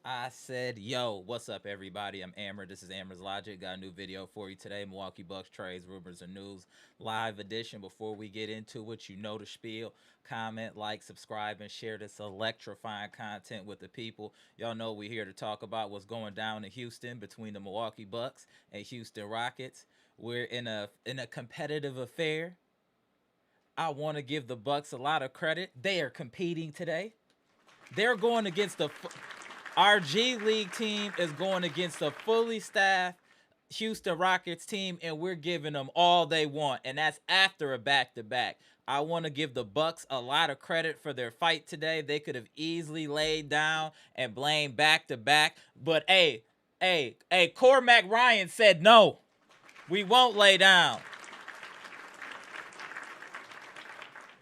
I said, yo, what's up, everybody? I'm Amber. This is Amber's Logic. Got a new video for you today. Milwaukee Bucks Trades, Rumors, and News. Live edition. Before we get into it, you know the spiel. Comment, like, subscribe, and share this electrifying content with the people. Y'all know we're here to talk about what's going down in Houston between the Milwaukee Bucks and Houston Rockets. We're in a competitive affair. I want to give the Bucks a lot of credit. They are competing today. They're going against our G League team is going against a fully staffed Houston Rockets team, and we're giving them all they want, and that's after a back-to-back. I want to give the Bucks a lot of credit for their fight today. They could have easily laid down and blamed back-to-back, but hey, Cormac Ryan said no. We won't lay down.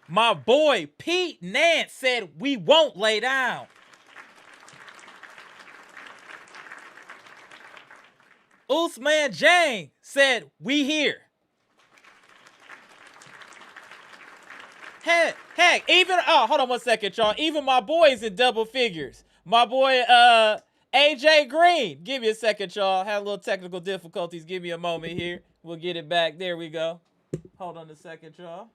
My boy Pete Nance said we won't lay down. Usman Garuba said we here. Heck, even hold on one second, y'all. Even my boy's in double figures. My boy AJ Green. Give me a second, y'all. Had a little technical difficulties. Give me a moment here. We'll get it back. There we go. Hold on a second, y'all.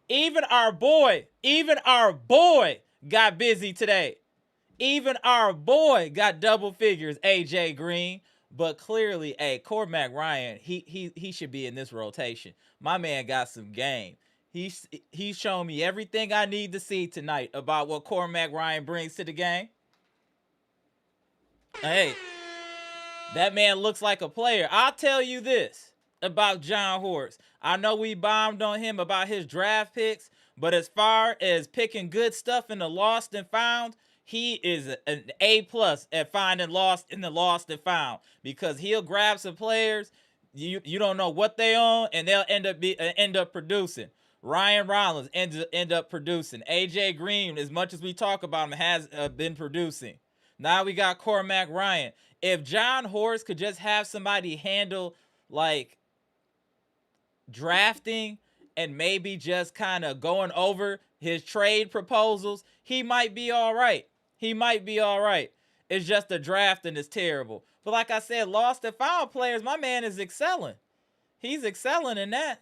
Even our boy got busy today. Even our boy got double figures, AJ Green. But clearly, hey, Cormac Ryan, he should be in this rotation. My man got some game. He's shown me everything I need to see tonight about what Cormac Ryan brings to the game. Hey, that man looks like a player. I'll tell you this about John Horst. I know we bombed on him about his draft picks, but as far as picking good stuff in the lost and found, he is an A+ at finding lost in the lost and found, because he'll grab some players you don't know what they own, and they'll end up producing. Ryan Rollins end up producing. AJ Green, as much as we talk about him, has been producing. Now we got Cormac Ryan. If John Horst could just have somebody handle like drafting and maybe just kind of going over his trade proposals, he might be all right. He might be all right. It's just the drafting is terrible. But like I said, lost and found players, my man is excelling. He's excelling in that.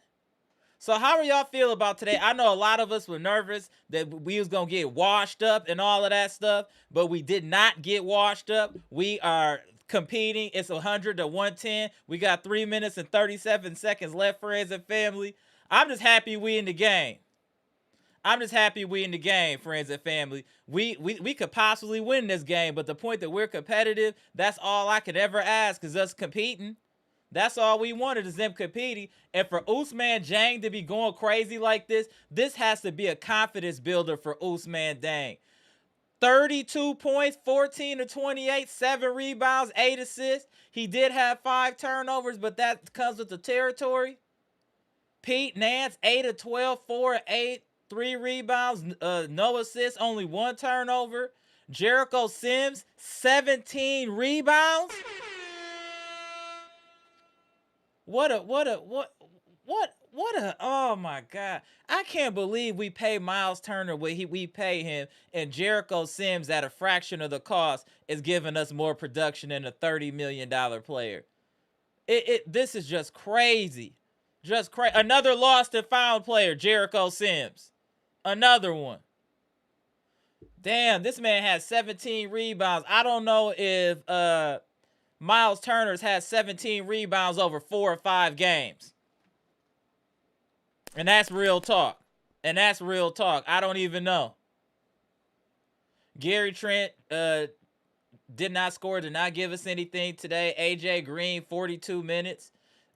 So how are y'all feel about today? I know a lot of us were nervous that we was going to get washed up and all of that stuff, but we did not get washed up. We are competing. It's 100 to 110. We got 3 minutes and 37 seconds left, friends and family. I'm just happy we in the game. I'm just happy we in the game, friends and family. We could possibly win this game, but the point that we're competitive, that's all I could ever ask, is us competing. That's all we wanted, is them competing. And for Usman Jang to be going crazy like this has to be a confidence builder for Usman Jang. 32 points, 14 to 28, 7 rebounds, 8 assists. He did have 5 turnovers, but that comes with the territory. Pete Nance, 8 of 12, 4 of 8, 3 rebounds, no assists, only 1 turnover. Jericho Sims, 17 rebounds. Oh my God. I can't believe we pay Miles Turner what we pay him, and Jericho Sims at a fraction of the cost is giving us more production than a $30 million player. This is just crazy. Just crazy. Another lost and found player, Jericho Sims. Another one. Damn, this man has 17 rebounds. I don't know if Miles Turner's had 17 rebounds over 4 or 5 games. And that's real talk. I don't even know. Gary Trent did not score, did not give us anything today. AJ Green, 42 minutes,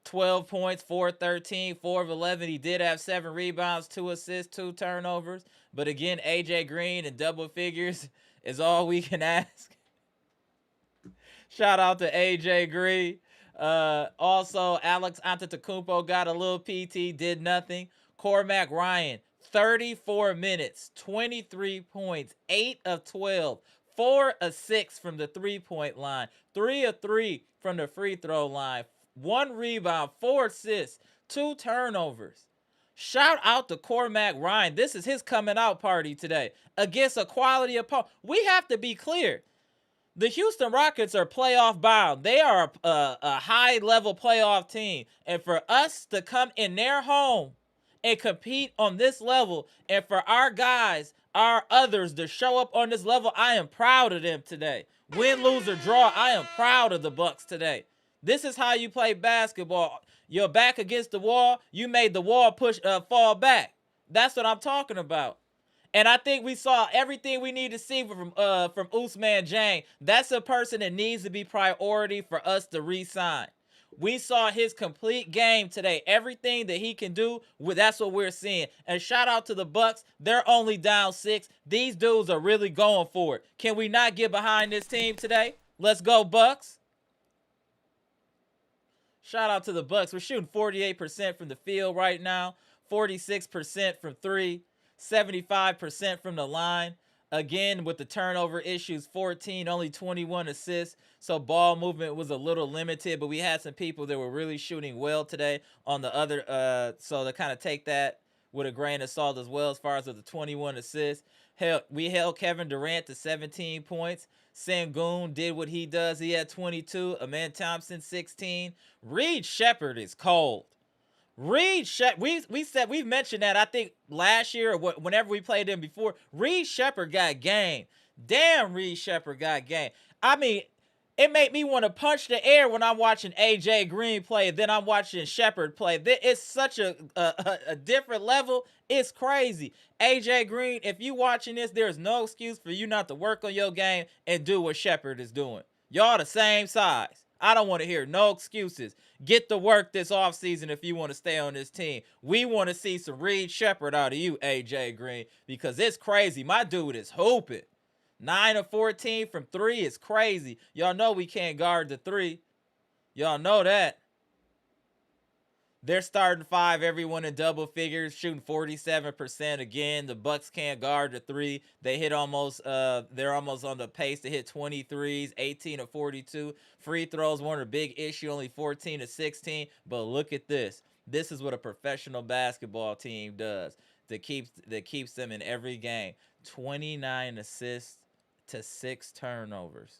12 points, 4 of 13, 4 of 11. He did have 7 rebounds, 2 assists, 2 turnovers. But again, AJ Green in double figures is all we can ask. Shout out to AJ Green. Also, Alex Antetokounmpo got a little PT, did nothing. Cormac Ryan, 34 minutes, 23 points, 8 of 12, 4 of 6 from the three-point line, 3 of 3 from the free throw line, 1 rebound, 4 assists, 2 turnovers. Shout out to Cormac Ryan. This is his coming out party today against a quality opponent. We have to be clear. The Houston Rockets are playoff bound. They are a high-level playoff team. And for us to come in their home and compete on this level, and for our guys, our others, to show up on this level, I am proud of them today. Win, lose, or draw, I am proud of the Bucks today. This is how you play basketball. You're back against the wall. You made the wall fall back. That's what I'm talking about. And I think we saw everything we need to see from Usman Jang. That's a person that needs to be priority for us to re-sign. We saw his complete game today. Everything that he can do, that's what we're seeing. And shout out to the Bucks. They're only down 6. These dudes are really going for it. Can we not get behind this team today? Let's go, Bucks. Shout out to the Bucks. We're shooting 48% from the field right now, 46% from 3. 75% from the line. Again, with the turnover issues, 14, only 21 assists. So ball movement was a little limited, but we had some people that were really shooting well today on the other. So to kind of take that with a grain of salt as well, as far as the 21 assists. We held Kevin Durant to 17 points. Sengun did what he does. He had 22. Amen Thompson, 16. Reed Sheppard is cold. Reed Sheppard, we've mentioned that, I think, last year or whenever we played him before. Reed Sheppard got game. Damn, Reed Sheppard got game. I mean, It made me want to punch the air when I'm watching AJ Green play. Then I'm watching Sheppard play. It's such a different level. It's crazy. AJ Green, if you watching this, there's no excuse for you not to work on your game and do what Sheppard is doing. Y'all the same size. I don't want to hear no excuses. Get to work this offseason if you want to stay on this team. We want to see some Reed Sheppard out of you, AJ Green, because it's crazy. My dude is hooping. 9 of 14 from 3 is crazy. Y'all know we can't guard the 3. Y'all know that. They're starting 5, everyone in double figures, shooting 47% again. The Bucks can't guard the 3. They hit they're almost on the pace to hit 23s, 18 of 42. Free throws weren't a big issue, only 14 of 16. But look at this. This is what a professional basketball team does that keeps them in every game. 29 assists to 6 turnovers.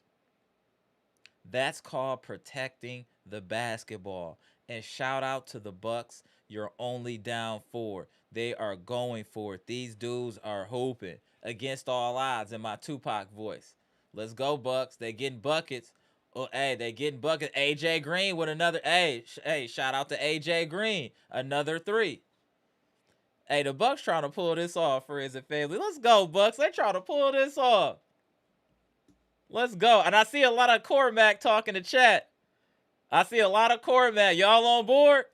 That's called protecting the basketball. And shout out to the Bucks. You're only down 4. They are going for it. These dudes are hooping against all odds in my Tupac voice. Let's go, Bucks. They getting buckets. Oh, hey, they getting buckets. AJ Green with another. Hey, shout out to AJ Green. Another 3. Hey, the Bucks trying to pull this off, friends and family. Let's go, Bucks. They trying to pull this off. Let's go. And I see a lot of Cormac talking to chat. I see a lot of Cormac. Y'all on board?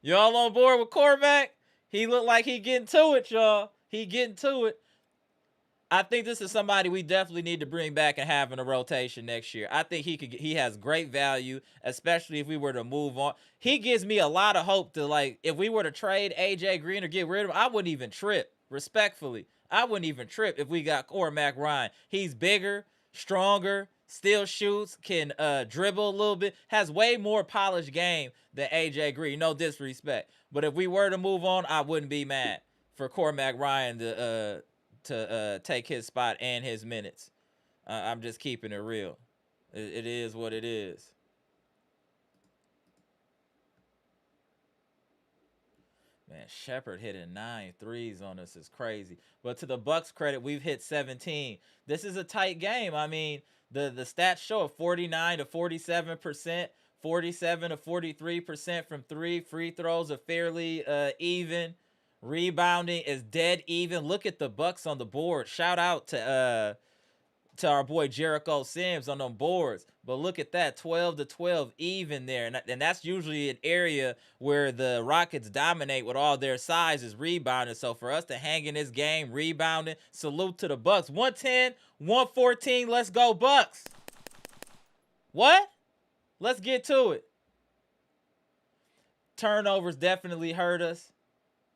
Y'all on board with Cormac? He look like he getting to it, y'all. He getting to it. I think this is somebody we definitely need to bring back and have in a rotation next year. I think he has great value, especially if we were to move on. He gives me a lot of hope to, like, if we were to trade AJ Green or get rid of him, I wouldn't even trip, respectfully. I wouldn't even trip if we got Cormac Ryan. He's bigger, stronger, still shoots, can dribble a little bit, has way more polished game than AJ Green. No disrespect. But if we were to move on, I wouldn't be mad for Cormac Ryan to take his spot and his minutes. I'm just keeping it real. It is what it is. Man, Sheppard hitting 9 threes on us is crazy. But to the Bucks' credit, we've hit 17. This is a tight game. I mean, the stats show 49 to 47%, 47 to 43% from 3. Free throws are fairly even. Rebounding is dead even. Look at the Bucks on the board. Shout out to our boy Jericho Sims on them boards. But look at that, 12 to 12 even there. And that's usually an area where the Rockets dominate with all their sizes rebounding. So for us to hang in this game rebounding, salute to the Bucks. 110, 114, let's go Bucks. What? Let's get to it. Turnovers definitely hurt us.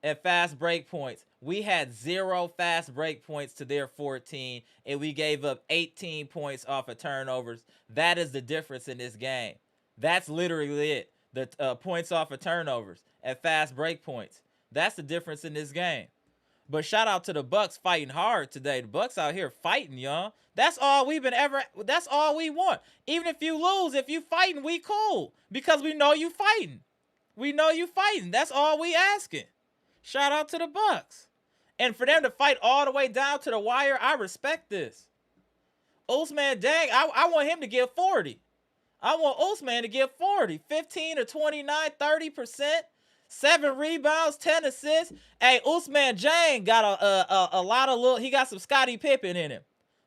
And fast break points. We had 0 fast break points to their 14, and we gave up 18 points off of turnovers. That is the difference in this game. That's literally it. The points off of turnovers and fast break points. That's the difference in this game. But shout out to the Bucks fighting hard today. The Bucks out here fighting, y'all. That's all that's all we want. Even if you lose, if you fighting, we cool. Because we know you fighting. We know you fighting. That's all we asking. Shout out to the Bucks. And for them to fight all the way down to the wire, I respect this. Usman, dang, I want him to get 40. I want Usman to get 40. 15 to 29, 30%. 7 rebounds, 10 assists. Hey, Usman Jang got a lot of he got some Scottie Pippen in him.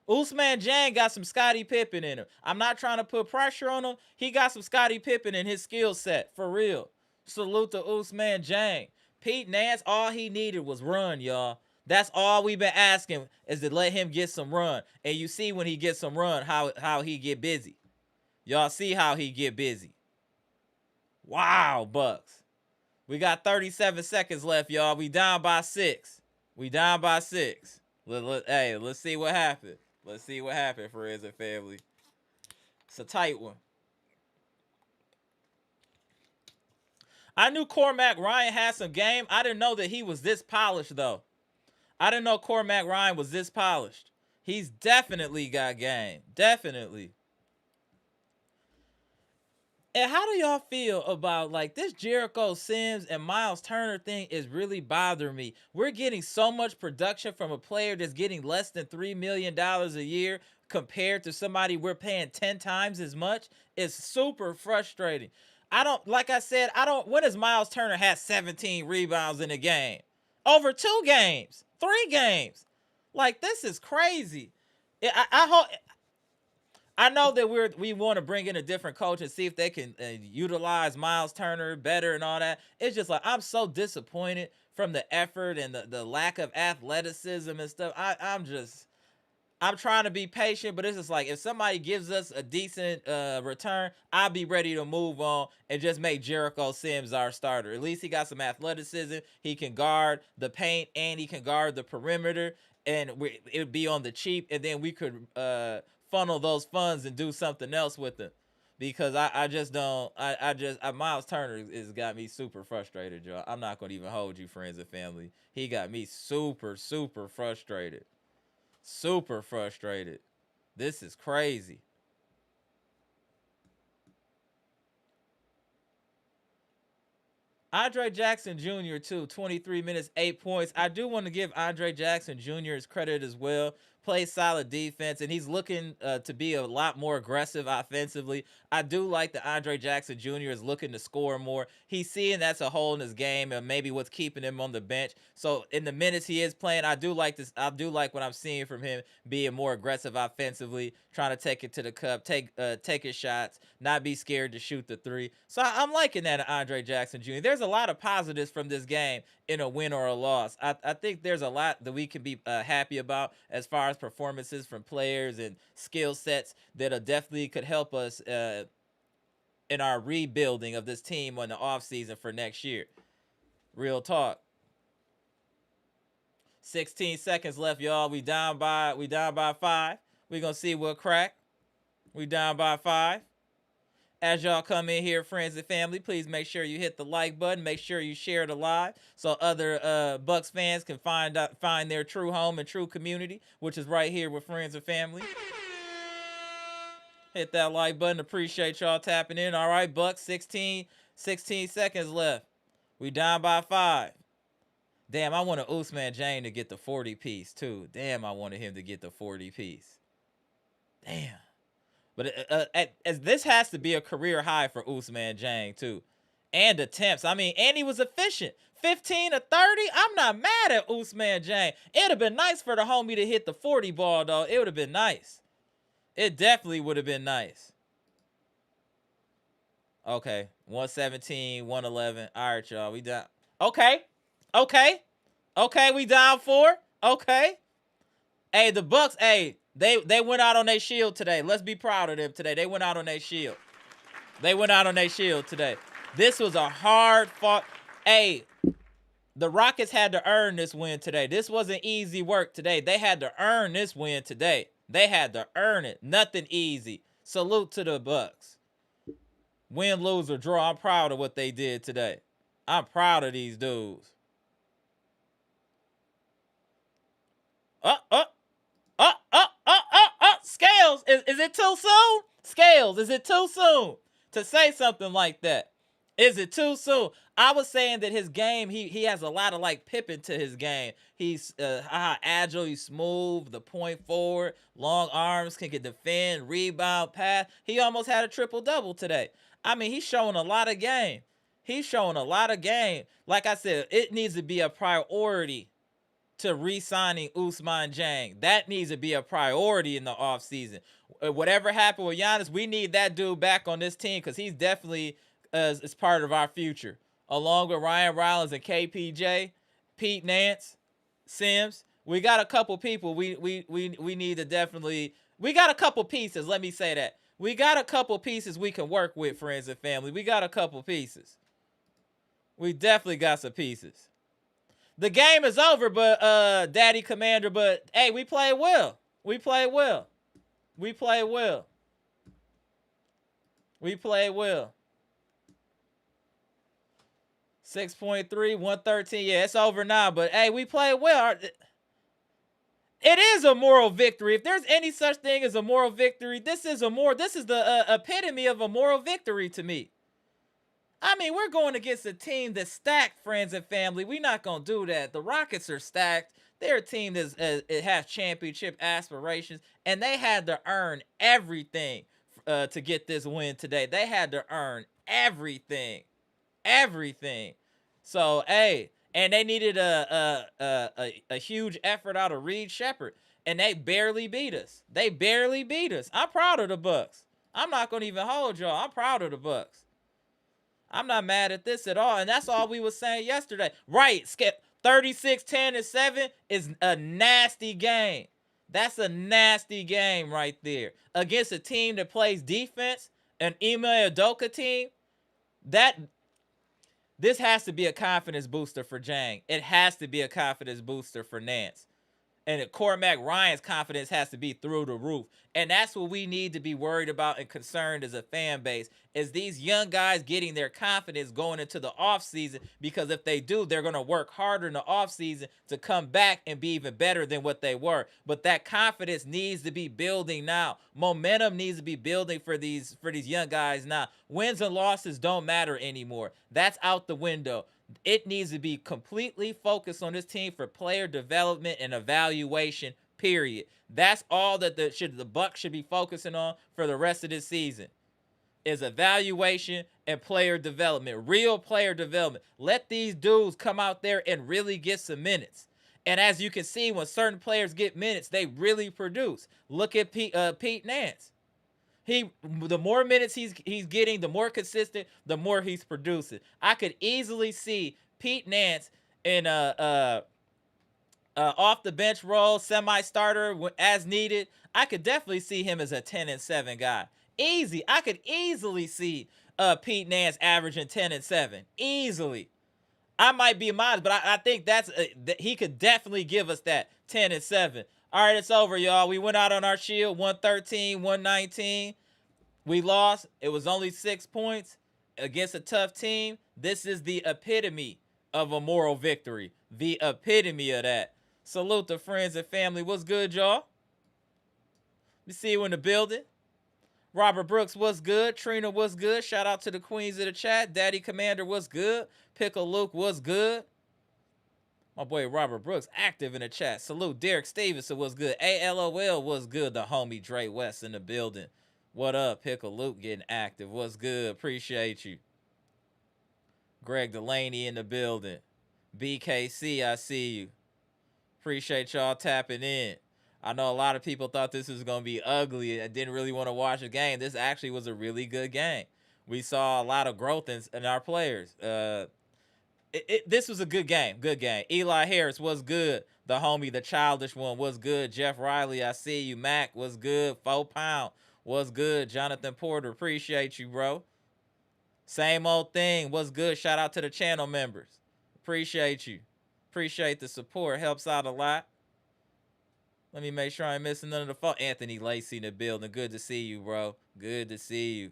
Usman Jang got some Scottie Pippen in him. I'm not trying to put pressure on him. He got some Scottie Pippen in his skill set, for real. Salute to Usman Jang. Pete Nance, all he needed was run, y'all. That's all we've been asking, is to let him get some run. And you see when he gets some run, how he get busy. Y'all see how he get busy. Wow, Bucks. We got 37 seconds left, y'all. We down by 6. We down by 6. Hey, let's see what happened. Let's see what happened, friends and family. It's a tight one. I knew Cormac Ryan had some game. I didn't know that he was this polished, though. I didn't know Cormac Ryan was this polished. He's definitely got game. Definitely. And how do y'all feel about, like, this Jericho Sims and Miles Turner thing is really bothering me? We're getting so much production from a player that's getting less than $3 million a year. compared to somebody we're paying 10 times as much is super frustrating. Like I said, when has Miles Turner had 17 rebounds in a game? Over 2 games, 3 games. Like, this is crazy. I hope. I know that we want to bring in a different coach and see if they can utilize Miles Turner better and all that. It's just like, I'm so disappointed from the effort and the lack of athleticism and stuff. I'm trying to be patient, but it's just like, if somebody gives us a decent return, I'll be ready to move on and just make Jericho Sims our starter. At least he got some athleticism. He can guard the paint and he can guard the perimeter, and it would be on the cheap, and then we could funnel those funds and do something else with them. Because I just don't, Miles Turner has got me super frustrated, y'all. I'm not going to even hold you, friends and family. He got me super, super frustrated. Super frustrated. This is crazy. Andre Jackson Jr. too, 23 minutes, 8 points. I do want to give Andre Jackson Jr. his credit as well. Plays solid defense, and he's looking to be a lot more aggressive offensively. I do like that Andre Jackson Jr. is looking to score more. He's seeing that's a hole in his game and maybe what's keeping him on the bench. So in the minutes he is playing, I do like this. I do like what I'm seeing from him, being more aggressive offensively, trying to take it to the cup, take his shots, not be scared to shoot the three. So I'm liking that Andre Jackson Jr. There's a lot of positives from this game in a win or a loss. I think there's a lot that we can be happy about as far as performances from players and skill sets that definitely could help us in our rebuilding of this team on the offseason for next year. Real talk. 16 seconds left, y'all. We down by 5. We're going to see what crack. We down by 5. As y'all come in here, friends and family, please make sure you hit the like button. Make sure you share it live so other Bucks fans can find their true home and true community, which is right here with friends and family. Hit that like button. Appreciate y'all tapping in. All right, Bucks, 16 seconds left. We down by 5. Damn, I wanted Usman Garuba to get the 40 piece too. Damn, I wanted him to get the 40 piece. Damn. But as this has to be a career high for Usman Garuba too. And attempts. I mean, and he was efficient. 15 to 30. I'm not mad at Usman Garuba. It'd have been nice for the homie to hit the 40 ball, though. It would have been nice. It definitely would have been nice. Okay. 117, 111. All right, y'all. We down. Okay. We down 4. Okay. Hey, the Bucks, hey, they went out on their shield today. Let's be proud of them today. They went out on their shield. Today. This was a hard fought. Hey, the Rockets had to earn this win today. This wasn't easy work today. They had to earn this win today. They had to earn it. Nothing easy. Salute to the Bucks. Win, lose, or draw. I'm proud of what they did today. I'm proud of these dudes. Scales, is it too soon? Scales, is it too soon to say something like that? Is it too soon? I was saying that his game, he has a lot of like Pippen to his game. He's agile, he's smooth, the point forward, long arms, can defend, rebound, pass. He almost had a triple-double today. I mean, he's showing a lot of game. Like I said, it needs to be a priority to re-signing Usman Garuba. That needs to be a priority in the offseason. Whatever happened with Giannis, we need that dude back on this team because he's definitely is part of our future. Along with Ryan Rollins and KPJ, Pete Nance, Sims. We got a couple people we need to definitely. We got a couple pieces, let me say that. We got a couple pieces we can work with, friends and family. We got a couple pieces. We definitely got some pieces. The game is over, but Daddy Commander, but hey, we played well. 6.3, 113. Yeah, it's over now, but hey, we played well. It is a moral victory. If there's any such thing as a moral victory, this is the epitome of a moral victory to me. I mean, we're going against a team that's stacked, friends and family. We're not going to do that. The Rockets are stacked. They're a team it has championship aspirations, and they had to earn everything to get this win today. They had to earn everything. So hey, and they needed a huge effort out of Reed Sheppard, and they barely beat us. I'm proud of the Bucks. I'm not gonna even hold y'all. I'm proud of the Bucks. I'm not mad at this at all, and that's all we was saying yesterday. Right, Skip. 36, 10, and 7 is a nasty game. That's a nasty game right there. Against a team that plays defense, an Ime Udoka team, this has to be a confidence booster for Jang. It has to be a confidence booster for Nance. And Cormac Ryan's confidence has to be through the roof. And that's what we need to be worried about and concerned as a fan base, is these young guys getting their confidence going into the offseason, because if they do, they're going to work harder in the offseason to come back and be even better than what they were. But that confidence needs to be building now. Momentum needs to be building for these young guys now. Wins and losses don't matter anymore. That's out the window. It needs to be completely focused on this team for player development and evaluation, period. That's all that the Bucks should be focusing on for the rest of this season, is evaluation and player development, real player development. Let these dudes come out there and really get some minutes. And as you can see, when certain players get minutes, they really produce. Look at Pete Nance. The more minutes he's getting, the more consistent, the more he's producing. I could easily see Pete Nance in off the bench role, semi-starter as needed. I could definitely see him as a 10 and 7 guy. Easy. I could easily see Pete Nance averaging 10 and 7. Easily. I might be modest, but I think he could definitely give us that 10 and 7. All right, it's over, y'all. We went out on our shield, 113, 119. We lost. It was only 6 points against a tough team. This is the epitome of a moral victory. The epitome of that. Salute to friends and family. What's good, y'all? We see you in the building. Robert Brooks, what's good? Trina, what's good? Shout out to the queens of the chat. Daddy Commander, what's good? Pickle Luke, what's good? My boy Robert Brooks, active in the chat. Salute. Derek Stevenson, what's good? ALOL, what's good? The homie Dre West in the building. What up? Pickle Luke getting active. What's good? Appreciate you. Greg Delaney in the building. BKC, I see you. Appreciate y'all tapping in. I know a lot of people thought this was going to be ugly and didn't really want to watch the game. This actually was a really good game. We saw a lot of growth in our players. This was a good game. Good game. Eli Harris was good. The homie, the childish one, was good. Jeff Riley, I see you. Mac was good. 4 pound was good. Jonathan Porter, appreciate you, bro. Same old thing. Was good. Shout out to the channel members. Appreciate you. Appreciate the support. Helps out a lot. Let me make sure I ain't missing none of the phone. Anthony Lacey in the building. Good to see you, bro. Good to see you.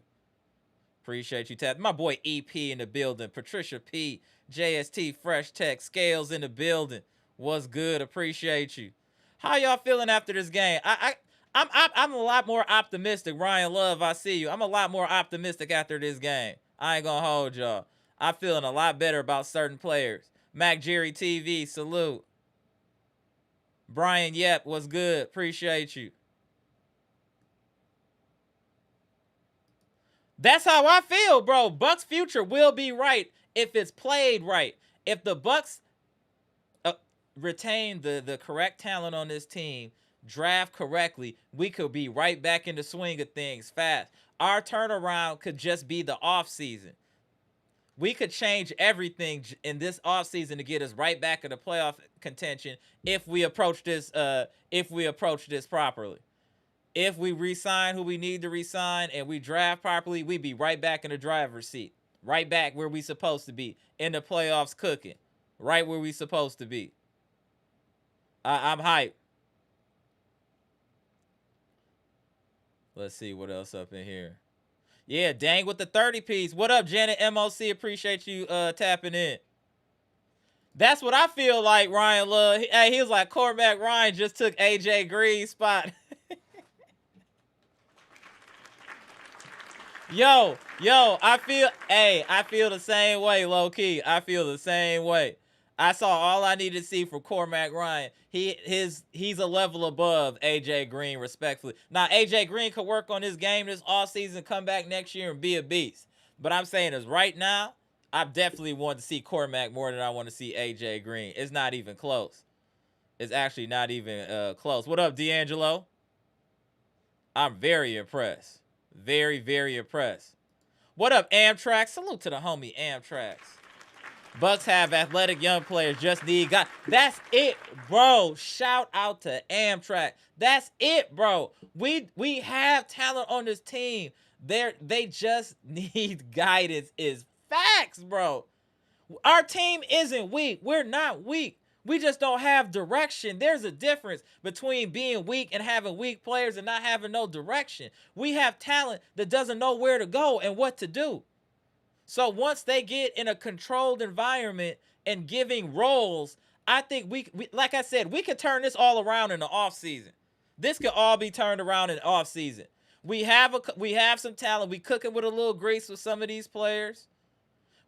Appreciate you, Tap. My boy EP in the building. Patricia P. JST Fresh Tech. Scales in the building. What's good? Appreciate you. How y'all feeling after this game? I'm a lot more optimistic. Ryan Love, I see you. I'm a lot more optimistic after this game. I ain't gonna hold y'all. I'm feeling a lot better about certain players. Mac Jerry TV, salute. Brian Yep, what's good? Appreciate you. That's how I feel, bro. Bucks future will be right if it's played right. If the Bucks retain the correct talent on this team, draft correctly, we could be right back in the swing of things fast. Our turnaround could just be the offseason. We could change everything in this offseason to get us right back in the playoff contention if we approach this properly. If we re-sign who we need to re-sign and we draft properly, we be right back in the driver's seat. Right back where we supposed to be. In the playoffs cooking. Right where we supposed to be. I'm hyped. Let's see what else up in here. Yeah, dang with the 30-piece. What up, Janet MOC? Appreciate you tapping in. That's what I feel like, Ryan Love. Hey, he was like, Cormac Ryan just took AJ Green's spot. Yo, I feel the same way, low key. I feel the same way. I saw all I needed to see from Cormac Ryan. He's a level above AJ Green, respectfully. Now AJ Green could work on his game this offseason, come back next year and be a beast. But I'm saying is right now, I definitely want to see Cormac more than I want to see AJ Green. It's not even close. It's actually not even close. What up, D'Angelo? I'm very impressed. Very, very impressed. What up, Amtrak? Salute to the homie Amtrax. Bucks have athletic young players, just need guys. That's it, bro. Shout out to Amtrak. That's it, bro. We have talent on this team. They just need guidance. Is facts, bro. Our team isn't weak. We're not weak. We just don't have direction. There's a difference between being weak and having weak players and not having no direction. We have talent that doesn't know where to go and what to do. So once they get in a controlled environment and giving roles, I think we like I said, we could turn this all around in the offseason. This could all be turned around in the offseason. We have some talent. We cooking with a little grease with some of these players.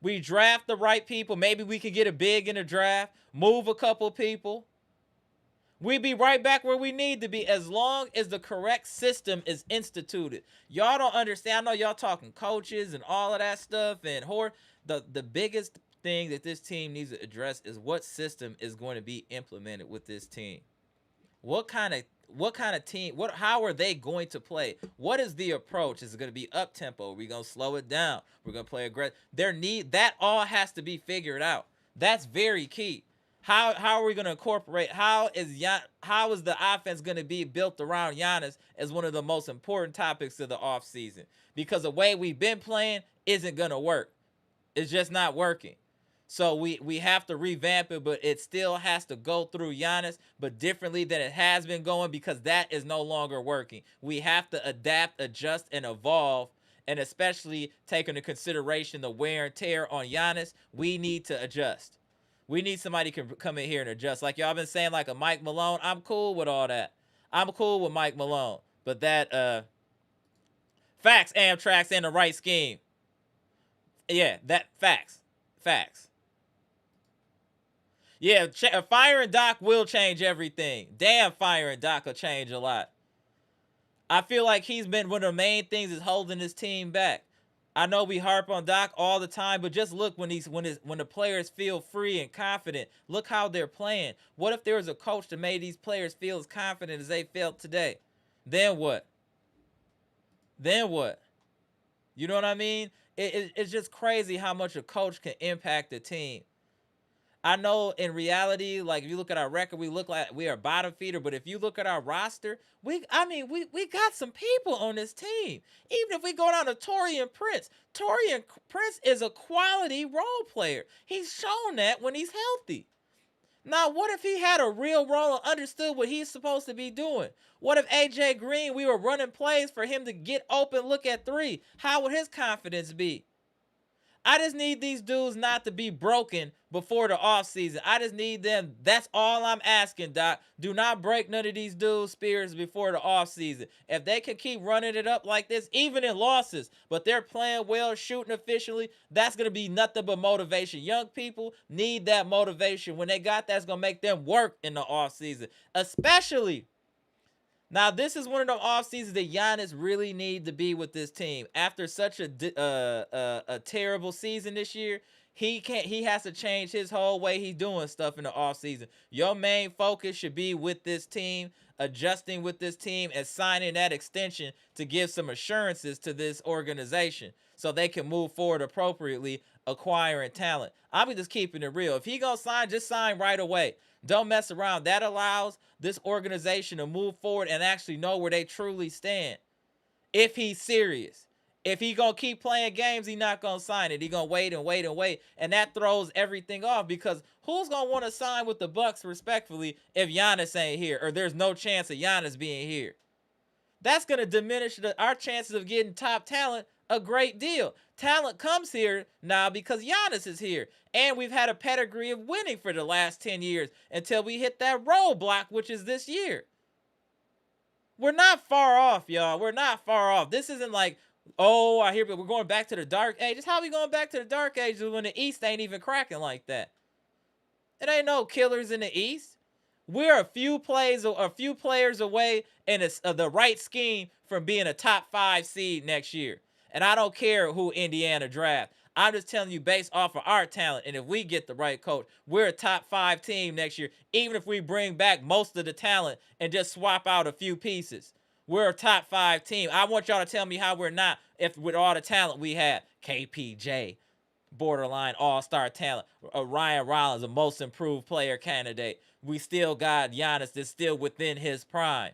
We draft the right people. Maybe we could get a big in the draft, move a couple people. We be right back where we need to be as long as the correct system is instituted. Y'all don't understand. I know y'all talking coaches and all of that stuff. And the biggest thing that this team needs to address is what system is going to be implemented with this team. What kind of team? How are they going to play? What is the approach? Is it going to be up tempo? Are we going to slow it down? We're going to play aggressive. That all has to be figured out. That's very key. How are we going to incorporate? How is the offense going to be built around Giannis as one of the most important topics of the offseason? Because the way we've been playing isn't going to work. It's just not working. So we have to revamp it, but it still has to go through Giannis, but differently than it has been going, because that is no longer working. We have to adapt, adjust, and evolve, and especially take into consideration the wear and tear on Giannis, we need to adjust. We need somebody who can come in here and adjust. Like y'all been saying, like a Mike Malone. I'm cool with all that. I'm cool with Mike Malone. But that, facts, Amtrak's in the right scheme. Yeah, that, facts. Yeah, firing Doc will change everything. Damn, firing Doc will change a lot. I feel like he's been one of the main things is holding his team back. I know we harp on Doc all the time, but just look when the players feel free and confident. Look how they're playing. What if there was a coach that made these players feel as confident as they felt today? Then what? You know what I mean? It's just crazy how much a coach can impact a team. I know in reality, like if you look at our record, we look like we are bottom feeder. But if you look at our roster, we got some people on this team. Even if we go down to Taurean Prince is a quality role player. He's shown that when he's healthy. Now, what if he had a real role and understood what he's supposed to be doing? What if AJ Green, we were running plays for him to get open, look at three? How would his confidence be? I just need these dudes not to be broken before the offseason. I just need them. That's all I'm asking, Doc. Do not break none of these dudes' spirits before the offseason. If they can keep running it up like this, even in losses, but they're playing well, shooting efficiently, that's going to be nothing but motivation. Young people need that motivation. When they got that, it's going to make them work in the offseason, especially. Now, this is one of the off seasons that Giannis really need to be with this team. After such a terrible season this year, he has to change his whole way he's doing stuff in the off season. Your main focus should be with this team, adjusting with this team, and signing that extension to give some assurances to this organization so they can move forward appropriately, acquiring talent. I'm just keeping it real. If he gonna sign, just sign right away. Don't mess around. That allows this organization to move forward and actually know where they truly stand. If he's serious. If he going to keep playing games, he's not going to sign it. He's going to wait. And that throws everything off, because who's going to want to sign with the Bucks respectfully if Giannis ain't here, or there's no chance of Giannis being here? That's going to diminish our chances of getting top talent a great deal. Talent comes here now because Giannis is here. And we've had a pedigree of winning for the last 10 years until we hit that roadblock, which is this year. We're not far off, y'all. We're not far off. This isn't like, oh, I hear, but we're going back to the dark ages. How are we going back to the dark ages when the East ain't even cracking like that? It ain't no killers in the East. We're a few players away in the right scheme from being a top 5 seed next year. And I don't care who Indiana draft. I'm just telling you based off of our talent. And if we get the right coach, we're a top 5 team next year. Even if we bring back most of the talent and just swap out a few pieces, we're a top 5 team. I want y'all to tell me how we're not if with all the talent we have. KPJ, borderline all-star talent. Ryan Rollins, a most improved player candidate. We still got Giannis that's still within his prime.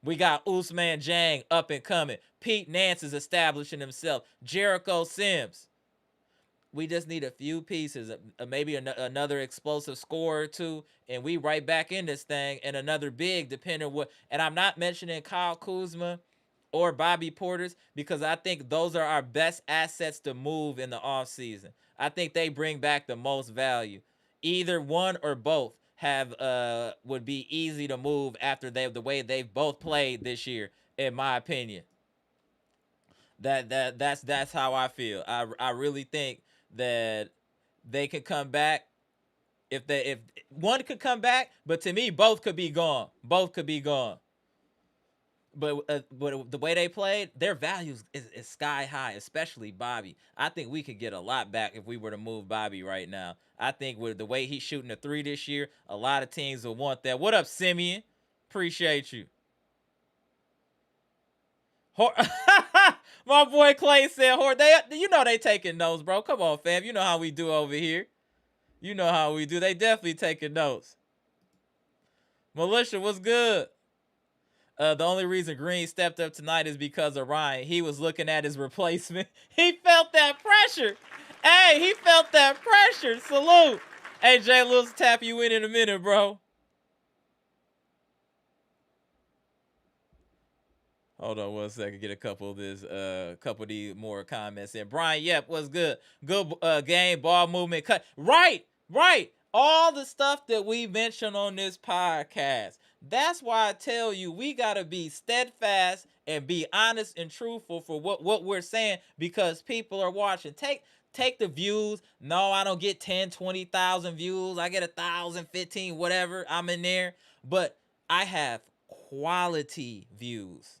We got Usman Jang up and coming. Pete Nance is establishing himself. Jericho Sims. We just need a few pieces, maybe another explosive scorer or two, and we right back in this thing, and another big, depending on what. And I'm not mentioning Kyle Kuzma or Bobby Portis because I think those are our best assets to move in the offseason. I think they bring back the most value. Either one or both have would be easy to move after the way they've both played this year, in my opinion. That's how I feel. I really think that they could come back if one could come back, but to me both could be gone. Both could be gone. But the way they played, their values is sky high, especially Bobby. I think we could get a lot back if we were to move Bobby right now. I think with the way he's shooting the 3 this year, a lot of teams will want that. What up, Simeon? Appreciate you. My boy Clay said, they taking notes, bro. Come on, fam. You know how we do over here. You know how we do. They definitely taking notes. Militia, what's good? The only reason Green stepped up tonight is because of Ryan. He was looking at his replacement. He felt that pressure. Hey, he felt that pressure. Salute. Hey, Jay Lewis, tap you in a minute, bro. Hold on 1 second. Get a couple of these more comments in. Brian, yep, what's good? Good game, ball movement, cut. Right. All the stuff that we mentioned on this podcast. That's why I tell you we gotta be steadfast and be honest and truthful for what we're saying because people are watching. Take the views. No, I don't get 10, 20,000 views. I get 1,000, 15, whatever. I'm in there. But I have quality views.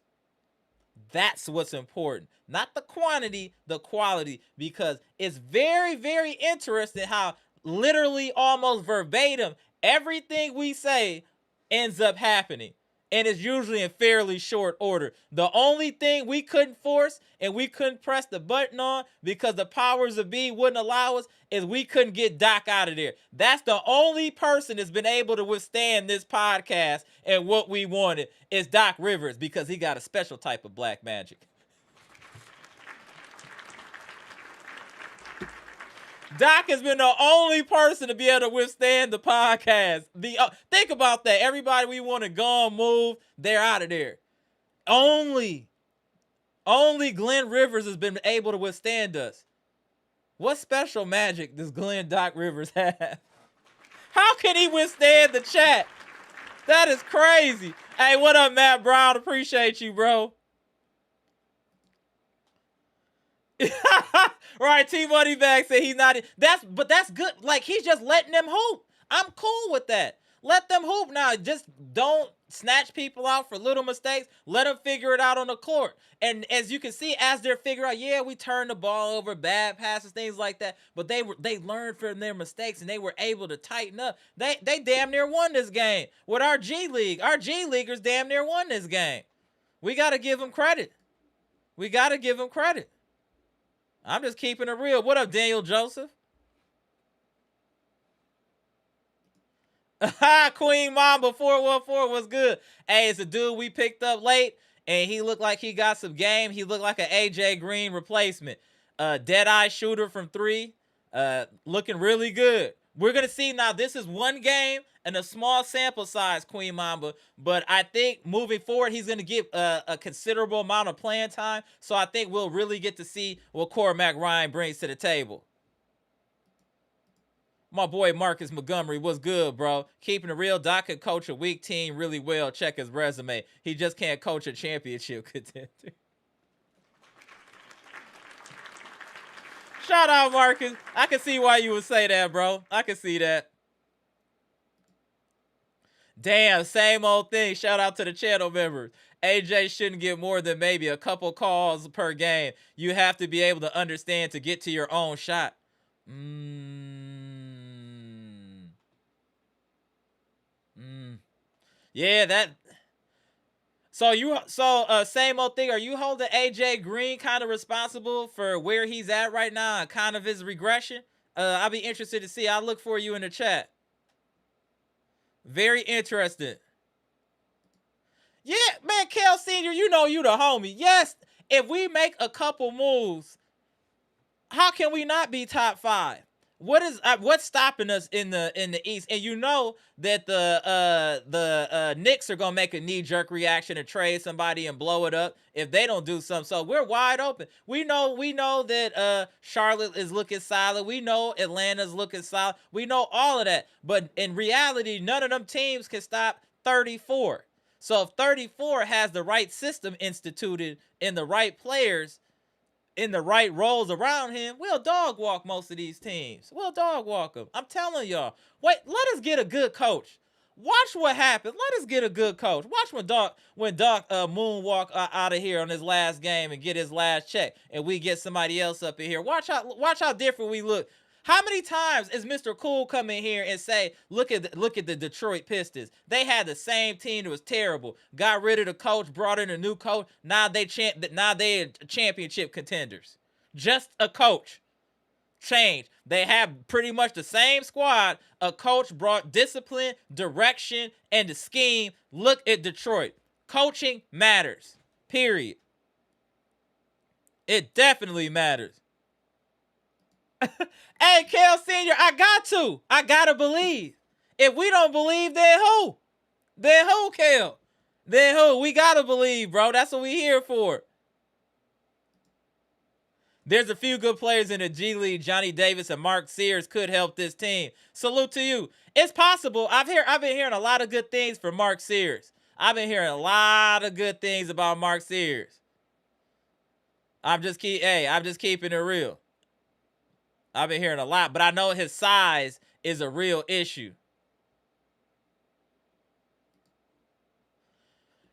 That's what's important. Not the quantity, the quality. Because it's very, very interesting how literally almost verbatim everything we say ends up happening. And it's usually in fairly short order. The only thing we couldn't force and we couldn't press the button on because the powers of be wouldn't allow us is we couldn't get Doc out of there. That's the only person that's been able to withstand this podcast and what we wanted is Doc Rivers because he got a special type of black magic. Doc has been the only person to be able to withstand the podcast. Think about that. Everybody we want to go and move, they're out of there. Only Glenn Rivers has been able to withstand us. What special magic does Doc Rivers have? How can he withstand the chat? That is crazy. Hey, what up, Matt Brown? Appreciate you, bro. Right, T Money Bag said he's not. But that's good. Like he's just letting them hoop. I'm cool with that. Let them hoop now. Just don't snatch people out for little mistakes. Let them figure it out on the court. And as you can see, as they're figuring out, yeah, we turned the ball over, bad passes, things like that. But they learned from their mistakes and they were able to tighten up. They damn near won this game with our G League. Our G Leaguers damn near won this game. We got to give them credit. I'm just keeping it real. What up, Daniel Joseph? Queen Mamba 414 was good. Hey, it's a dude we picked up late, and he looked like he got some game. He looked like an AJ Green replacement. Dead-eye shooter from 3. Looking really good. We're going to see now. This is one game and a small sample size, Queen Mamba. But I think moving forward, he's going to get a considerable amount of playing time. So I think we'll really get to see what Cormac Ryan brings to the table. My boy Marcus Montgomery, what's good, bro? Keeping it real, Doc can coach a weak team really well. Check his resume. He just can't coach a championship contender. Shout out, Marcus. I can see why you would say that, bro. I can see that. Damn, same old thing. Shout out to the channel members. AJ shouldn't get more than maybe a couple calls per game. You have to be able to understand to get to your own shot. Yeah, that. Same old thing. Are you holding AJ Green kind of responsible for where he's at right now and kind of his regression? I'll be interested to see. I'll look for you in the chat. Very interested. Yeah, man, Kel Senior, you know you the homie. Yes, if we make a couple moves, how can we not be top 5? What's stopping us in the East? And you know that the Knicks are gonna make a knee-jerk reaction and trade somebody and blow it up if they don't do something. So we're wide open. We know that Charlotte is looking solid. We know Atlanta's looking solid. We know all of that. But in reality, none of them teams can stop 34. So if 34 has the right system instituted and the right players in the right roles around him, we'll dog walk most of these teams. We'll dog walk them. I'm telling y'all. Wait, let us get a good coach. Watch what happens. Let us get a good coach. Watch when Doc moonwalk out of here on his last game and get his last check, and we get somebody else up in here. Watch how different we look. How many times is Mr. Cool come in here and say, look at the Detroit Pistons? They had the same team that was terrible. Got rid of the coach, brought in a new coach. Now they championship contenders. Just a coach change. They have pretty much the same squad. A coach brought discipline, direction, and the scheme. Look at Detroit. Coaching matters. Period. It definitely matters. Hey, Kel Senior, I gotta believe. If we don't believe, then who? Then who, Kel? Then who? We gotta believe, bro. That's what we here for. There's a few good players in the G League. Johnny Davis and Mark Sears could help this team. Salute to you. It's possible. I've been hearing a lot of good things for Mark Sears. I've been hearing a lot of good things about Mark Sears. I'm just keeping it real. I've been hearing a lot, but I know his size is a real issue.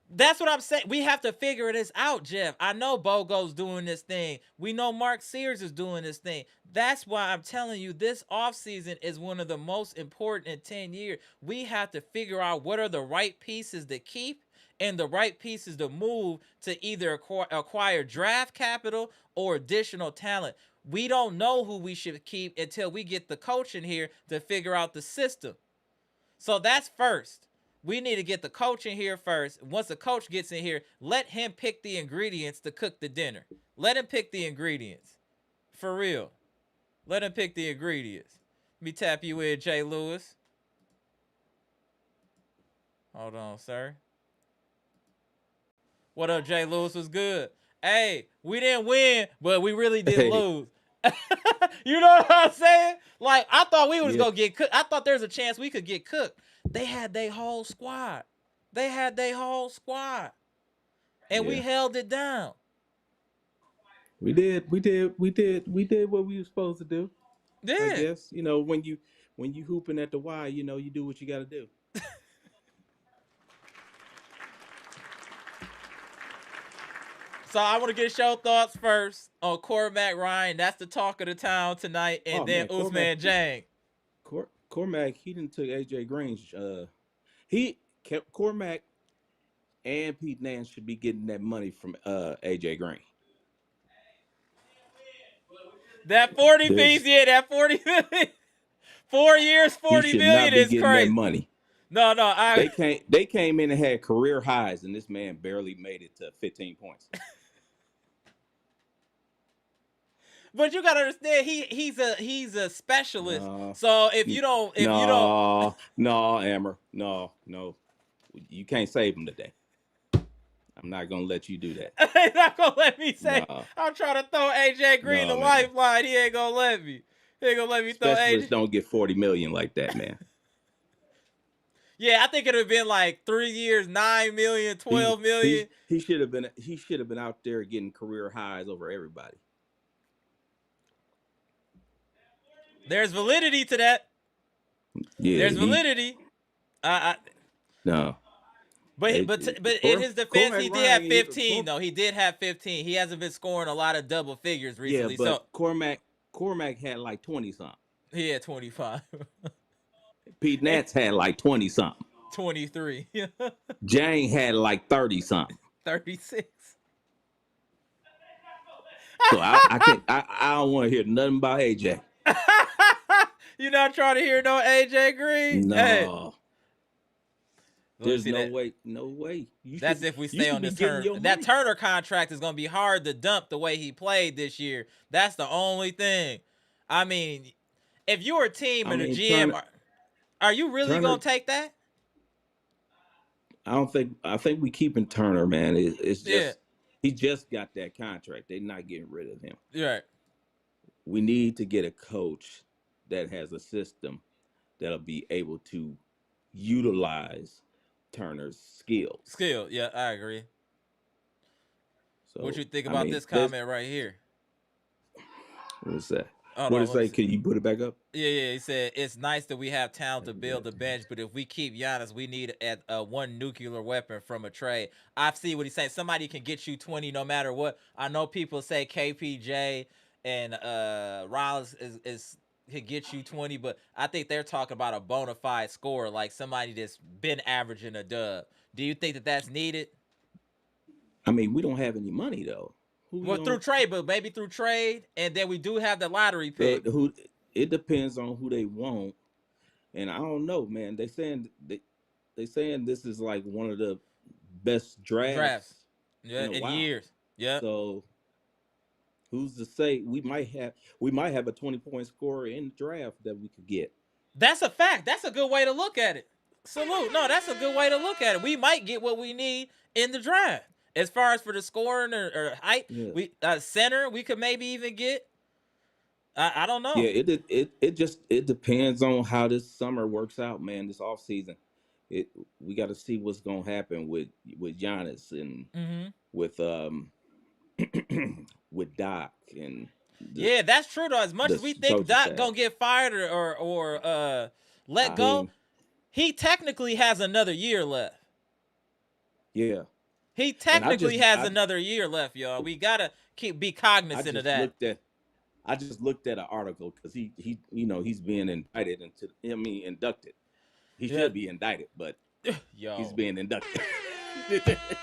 That's what I'm saying. We have to figure this out, Jeff. I know Bogo's doing this thing. We know Mark Sears is doing this thing. That's why I'm telling you this offseason is one of the most important in 10 years. We have to figure out what are the right pieces to keep and the right pieces to move to either acquire draft capital or additional talent. We don't know who we should keep until we get the coach in here to figure out the system. So that's first. We need to get the coach in here first. Once the coach gets in here, let him pick the ingredients to cook the dinner. Let him pick the ingredients. For real. Let him pick the ingredients. Let me tap you in, Jay Lewis. Hold on, sir. What up, Jay Lewis? Was good. Hey, we didn't win, but we really didn't lose. You know what I'm saying? Like, I thought we was going to get cooked. I thought there's a chance we could get cooked. They had their whole squad. And we held it down. We did what we were supposed to do. Yeah. I guess. You know, when you hooping at the Y, you know, you do what you got to do. So I want to get your thoughts first on Cormac Ryan. That's the talk of the town tonight. And then Usman Jang. Cormac, he didn't took AJ Green's. He kept Cormac and Pete Nance should be getting that money from AJ Green. That 40 piece, that 40 million. 4 years, 40 million is crazy. That money. No, they came in and had career highs, and this man barely made it to 15 points. But you gotta understand, he's a specialist. So if you don't, Amber, no, you can't save him today. I'm not gonna let you do that. He's not gonna let me say. I'm trying to throw AJ Green the lifeline. He ain't gonna let me. He ain't gonna let me throw AJ. Don't get 40 million like that, man. Yeah, I think it would have been like 3 years, 9 million, 12 million. He should have been out there getting career highs over everybody. There's validity to that. Yeah, there's validity. No, But they, but in his defense, Cormac he did have Ryan. 15 though. He did have 15. He hasn't been scoring a lot of double figures Yeah, recently, but so Cormac had like 20 something. he had 25, Pete Nance had like 20 something. 23, Jang had like 30 something. 36. So I can't I don't want to hear nothing about AJ. You not trying to hear no AJ Green? Hey, No. let me There's see no that. way. No way. That's if we You stay should on be this getting Turner. your That money. Turner contract is going to be hard to dump the way he played this year. That's the only thing. I mean, if you're a team I and a mean GM, are you really going Turner to take that? I think we keeping Turner, man. It's Yeah, just he just got that contract. They're not getting rid of him. you're right. We need to get a coach that has a system that'll be able to utilize Turner's skills. Skill. Yeah, I agree. What So you think I about mean, this comment right here? what's that? Hold What on, it let me say? see. Can you put it back up? Yeah. He said it's nice that we have talent to build the bench, but if we keep Giannis, we need one nuclear weapon from a trade. I see what he's saying. Somebody can get you 20 no matter what. I know people say KPJ and Rollins is can get you 20, but I think they're talking about a bona fide scorer, like somebody that's been averaging a dub. Do you think that that's needed? I mean, we don't have any money though. Who we Well, through gonna trade, but maybe through trade, and then we do have the lottery pick. who? It depends on who they want, and I don't know, man. They saying this is like one of the best Drafts. drafts Yeah, in a in while. years. Yep. So who's to say we might have a 20-point scorer in the draft that we could get. That's a fact. That's a good way to look at it. Salute. No, that's a good way to look at it. We might get what we need in the draft. As far as for the scoring or height, Yeah. we center we could maybe even get. I don't Yeah, know. it depends on how this summer works out, man. This off season, it we got to see what's gonna happen with Giannis and Hmm. with with Doc and Yeah, that's true though. As much the as we think coaching Doc staff. gonna get fired or let I go, mean, he technically has another year left. yeah, He and technically has another year left, y'all. We gotta be I cognizant of just that. looked at I just looked at an article because he's being indicted into I mean inducted. He Yeah, should be indicted, but he's yo, being inducted.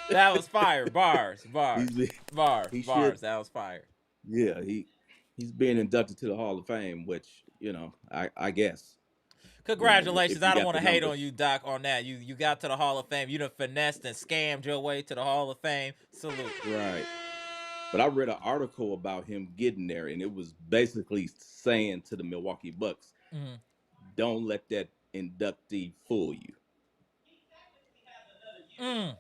that was fire. Bars, bars, he's be- bars, he should bars. That was fire. yeah he's being inducted to the Hall of Fame, which I guess Congratulations. if you I don't got want the to hate on numbers. you, Doc, on that. You got to the Hall of Fame. You done finessed and scammed your way to the Hall of Fame. Salute. Right. But I read an article about him getting there, and it was basically saying to the Milwaukee Bucks, Mm-hmm. don't let that inductee fool you. Mm.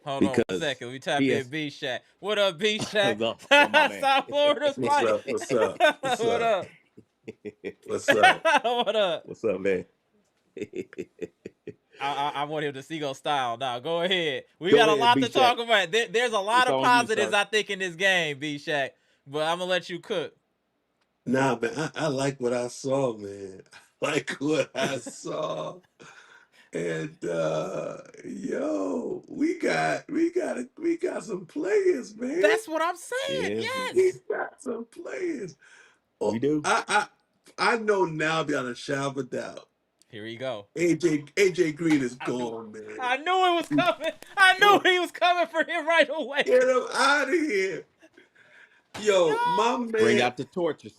Hold on one Because second. We tap he in has B Shack. What up, B Shack? oh my man. South Florida's What's fight. up? What's up? What's What up? up? What's up? What up? What's up, man? I want him to Seagull style. Now, go ahead. We Go got a ahead, lot B to Shack. talk about. There's a lot It's of on you, positives, sir. I think, in this game, B Shack. But I'm going to let you cook. Nah, man, I like what I saw, man. I like what I saw. And yo, we got some players, man. That's what I'm saying. Yeah, We Yes. got some players. we Oh, do. I know now beyond a shadow of a doubt. Here you go. AJ Green is I knew, gone, man. I knew it was coming. I knew he was coming for him right away. Get him out of here. Yo, my Yo. Bring man, out the torches.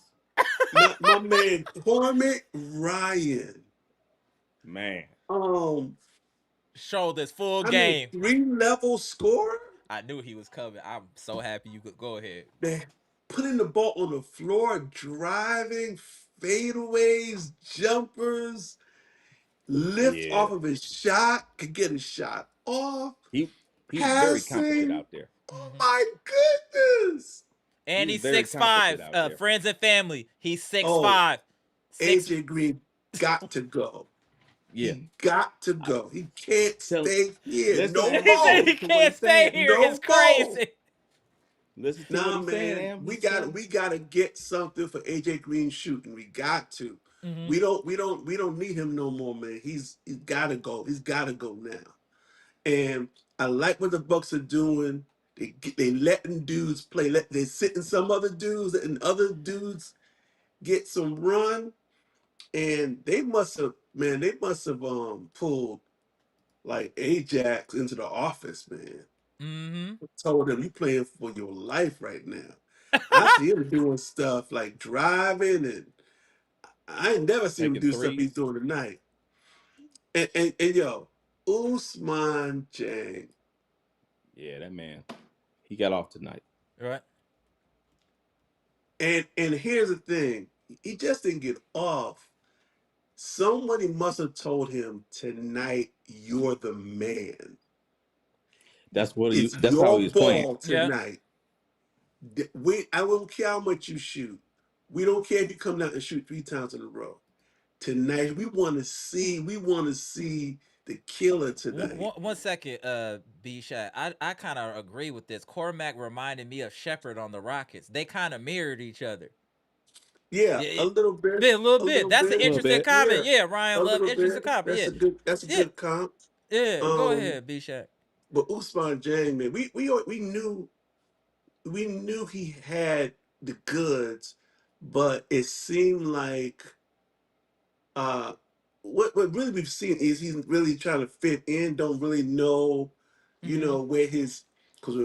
my man Cormac Ryan. Man. Um, Showed this full I mean, game. 3 level scorer, I knew he was coming. I'm so happy you could go ahead. man. Putting the ball on the floor, driving, fadeaways, jumpers, lift Yeah. off of his shot, could get his shot off, He he's very competent passing. out there. Oh Hmm. my goodness. And He's he's very six competent five. out there. Friends and family. He's six Oh, five. Six. AJ Green got to go. Yeah. He got to I go. He can't tell stay here listen, no He Am, said more. listen he to what can't he's stay saying. here. It's No more. crazy. Listen to what Nah, he's saying, man, Am. we He's got telling we got to get something for AJ Green shooting. We got to. Mm-hmm. We don't need him no more, man. He's gotta go. He's gotta go now. And I like what the Bucks are doing. They letting dudes play. They sitting some other dudes, and other dudes get some run. And they must have, man. They must have pulled like Ajax into the office, man. Mm-hmm. Told him you playing for your life right now. I see him doing stuff like driving, and I ain't never seen him Making do stuff he's threes. doing tonight. And yo, Usman Jang. Yeah, that man. He got off tonight. Right. And here's the thing, he just didn't get off. Somebody must have told him tonight, you're the man. It's That's how he your was playing. ball Yeah. tonight. I don't care how much you shoot. We don't care if you come down and shoot 3 times in a row. Tonight, we want to see the killer tonight. One second, B Shot. I kind of agree with this. Cormac reminded me of Sheppard on the Rockets. They kind of mirrored each other. Yeah, Yeah, a little bit, a little a bit. little That's an bit. A little interesting bit. comment. Yeah, Yeah, a Ryan Love, little interesting bit. comment. That's Yeah, a good. That's a yeah, good comp. yeah. Go Um, ahead, B Shot. but Usman Jang, man, we knew he had the goods, but it seemed like uh, what really we've seen is he's really trying to fit in. Don't really know, Mm-hmm. where his, because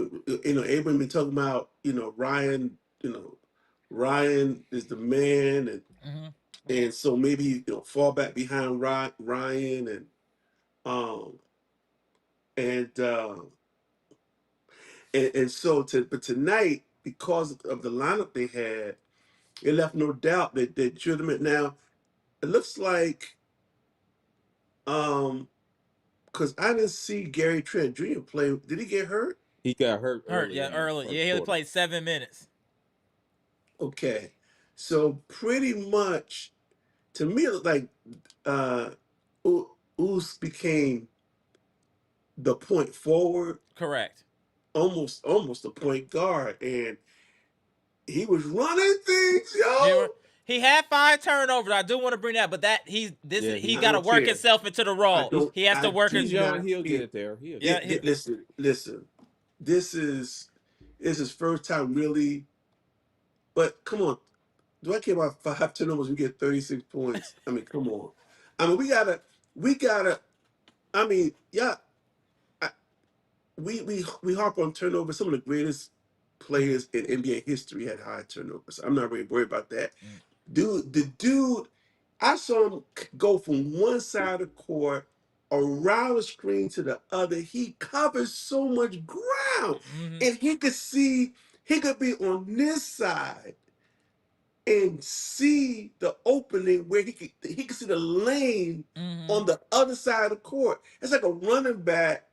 everyone been talking about Ryan. Ryan is the man, Mm-hmm. and so maybe fall back behind Ryan um and uh and so but tonight, because of the lineup they had, it left no doubt that Judgment. Now it looks like um because I didn't see Gary Trent Jr. play. Did he get hurt? He got hurt Hurt. early Yeah, in the early. Yeah, first he only quarter. played 7 minutes. Okay, so pretty much to me it looked like uh Us became the point forward, Correct. almost a point guard, and he was running things, He yo. he had 5 turnovers. I do want to bring that, but Yeah, he I got to don't work care. himself into the I role. don't. He has to I work do his. he's young. not He'll get care. it there. He'll get Yeah. it He, there. Listen. This is his first time really. But come on, do I care about 5 turnovers? We get 36 points. I mean, come on. I mean, we gotta. I mean, yeah. I, we harp on turnovers. Some of the greatest mm, players in NBA history had high turnovers. I'm not really worried about that. mm, The dude, I saw him go from one side of the court around the screen to the other. He covers so much ground, mm-hmm. and he could be on this side and see the opening where he could see the lane Mm-hmm. on the other side of the court. It's like a running back,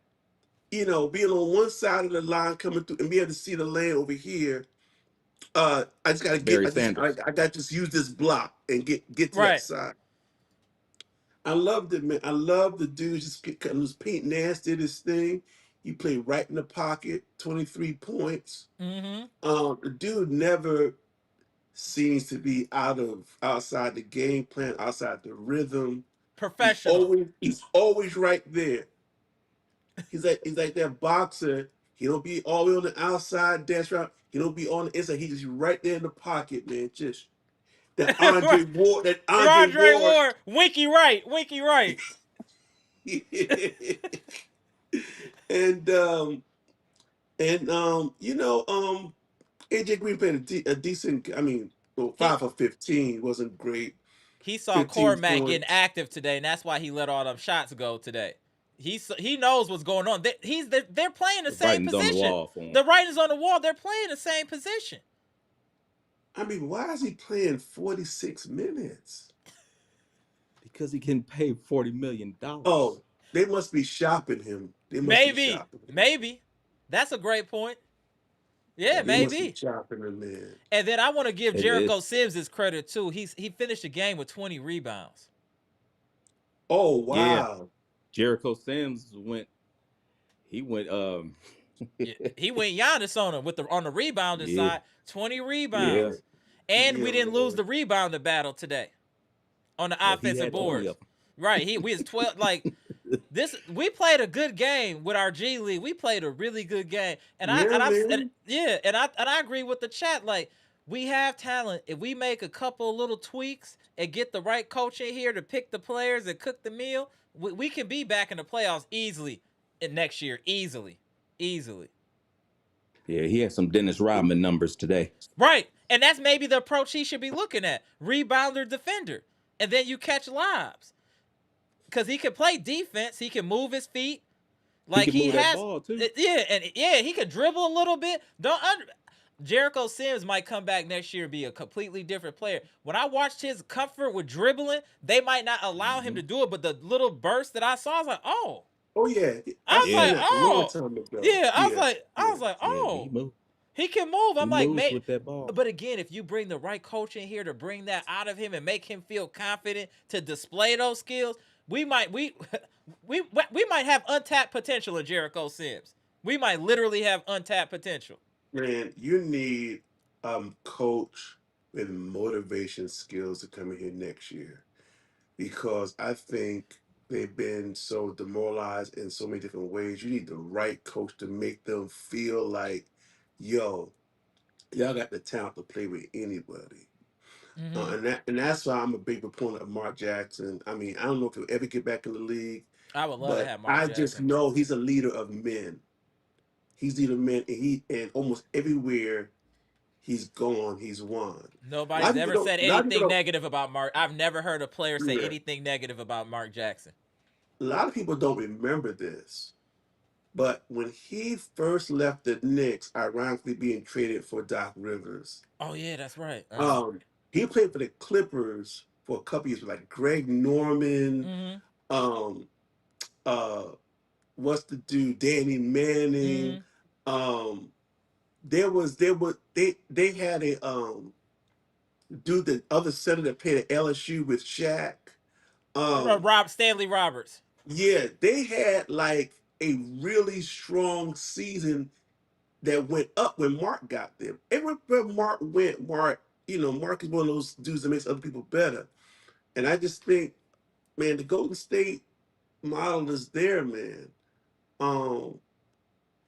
being on one side of the line coming through and be able to see the lane over here. I just gotta get. Barry Sanders. I gotta just use this block and get to that Right. side. I loved it, man. I love the dude just Pete Nasty did his thing. He played right in the pocket, 23 points. Mm-hmm. The dude never seems to be outside the game plan, outside the rhythm. Professional. He's always right there. He's like that boxer. He don't be all the way on the outside dance route. He don't be on the inside. He just right there in the pocket, man. Just that Andre Ward. That Andre Rodre Ward. Ward. Winky right. Winky right. and AJ Green played a decent. I mean, well, He 5 for 15 wasn't great. he saw 15 Cormac getting points. active today, and that's why he let all them shots go today. He knows what's going on. They're playing the The same writing's on the position. wall for him The writing's on the wall. They're playing the same position. I mean, why is he playing 46 minutes? because he can pay $40 million. Oh, they must be shopping him. They must be Maybe, shopping him. maybe. That's a great point. Yeah, They must be maybe. shopping him, man. And then I want to give It Jericho is. Sims his credit too. He finished the game with 20 rebounds. Oh, Yeah, wow. Jericho Sims went. He went. Yeah, he went Giannis on him on the rebounding Yeah, side, 20 yeah. rebounds. And we didn't lose Yo, the rebounding battle today. on the Well, he offensive had 20 boards. of them. Right. We was 12 like this we played a good game with our G League. We played a really good game. Yeah, And man. yeah, and I agree with the chat. Like we have talent. If we make a couple little tweaks and get the right coach in here to pick the players and cook the meal, we can be back in the playoffs easily in next year. Easily. Easily. Yeah, he had some Dennis Rodman numbers today. Right. And that's maybe the approach he should be looking at. Rebounder defender. And then you catch lobs. Because he can play defense. He can move his feet. He Like could he move that has, ball too. yeah, and yeah, he could dribble a little bit. Don't under, Jericho Sims might come back next year and be a completely different player. When I watched his comfort with dribbling, they might not allow him Hmm. to do it, but the little burst that I saw, I was like, oh, Oh yeah, I I was seen like, Yeah, that a long oh, time ago. yeah, Yeah, I yeah. was like, yeah, he oh, moved. he can move. He I'm like, moves mate. with that ball. But again, if you bring the right coach in here to bring that out of him and make him feel confident to display those skills, we might we might have untapped potential in Jericho Sims. We might literally have untapped potential. Man, you need coach with motivation skills to come in here next year because I think they've been so demoralized in so many different ways. You need the right coach to make them feel like, yo, y'all got the talent to play with anybody. Mm-hmm. And that's why I'm a big proponent of Mark Jackson. I mean, I don't know if he'll ever get back in the league, I would love to but have Mark I just Jackson. know he's a leader of men. He's leader of men, and almost everywhere he's gone, he's won. A lot Nobody's of people ever don't. said A lot of people anything don't. negative about Mark. I've never heard a player say Yeah, anything negative about Mark Jackson. a lot of people don't remember this. But when he first left the Knicks, ironically being traded for Doc Rivers, Oh yeah, that's right. um, he played for the Clippers for a couple years with like Greg Norman. Mm-hmm. Um, uh, what's the dude? Danny Manning. Mm-hmm. Um, they had a dude the other center that played at LSU with Shaq. Um, Rob Stanley Roberts. yeah, they had like a really strong season that went up when Mark got there. Everywhere Mark went, Mark is one of those dudes that makes other people better. And I just think, man, the Golden State model is there, man. Um,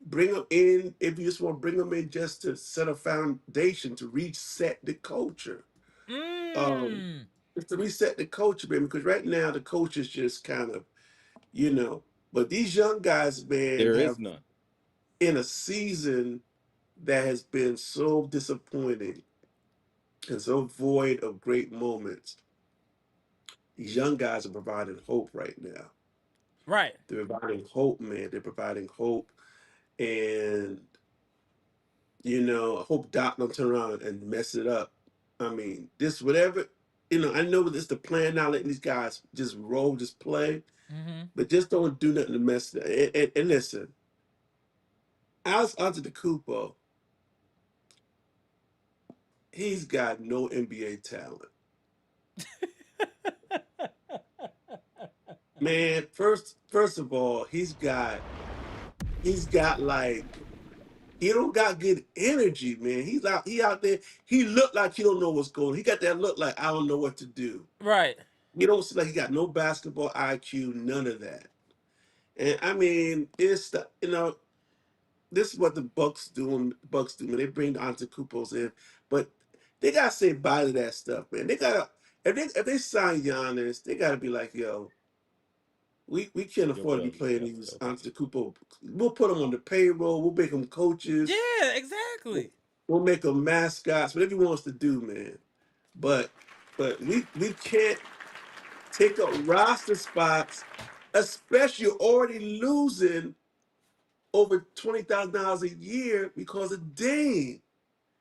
bring them in if you just want to bring them in just to set a foundation to reset the culture. Um, Mm. it's to reset the culture, man, because right now the coach is just kind of, you know, but these young guys, man, There have is none. in a season that has been so disappointing and so void of great moments. These young guys are providing hope right now. Right. They're providing hope, man. They're providing hope. And, I hope Doc don't turn around and mess it up. I mean, this, whatever, I know it's the plan now, letting these guys just roll, just play, Mm-hmm. but just don't do nothing to mess it up. And listen, Alex Antetokounmpo, he's got no NBA talent. Man, first of all, he's got like he don't got good energy, man. He out there. He look like he don't know what's going on. He got that look like I don't know what to do. Right. You don't see like he got no basketball IQ, none of that. And I mean, this is what the Bucks doing. Bucks do, man. They bring the Antetokounmpos in, but they gotta say bye to that stuff, man. They gotta if they sign Giannis, they gotta be like, yo, we can't Your afford to be plug is playing busted. these Okay. Antetokounmpo. We'll put them on the payroll. We'll make them coaches. Yeah, We'll, exactly. we'll make them mascots. Whatever he wants to do, man. But but we can't take up roster spots, especially already losing over $20,000 a year because of Dame.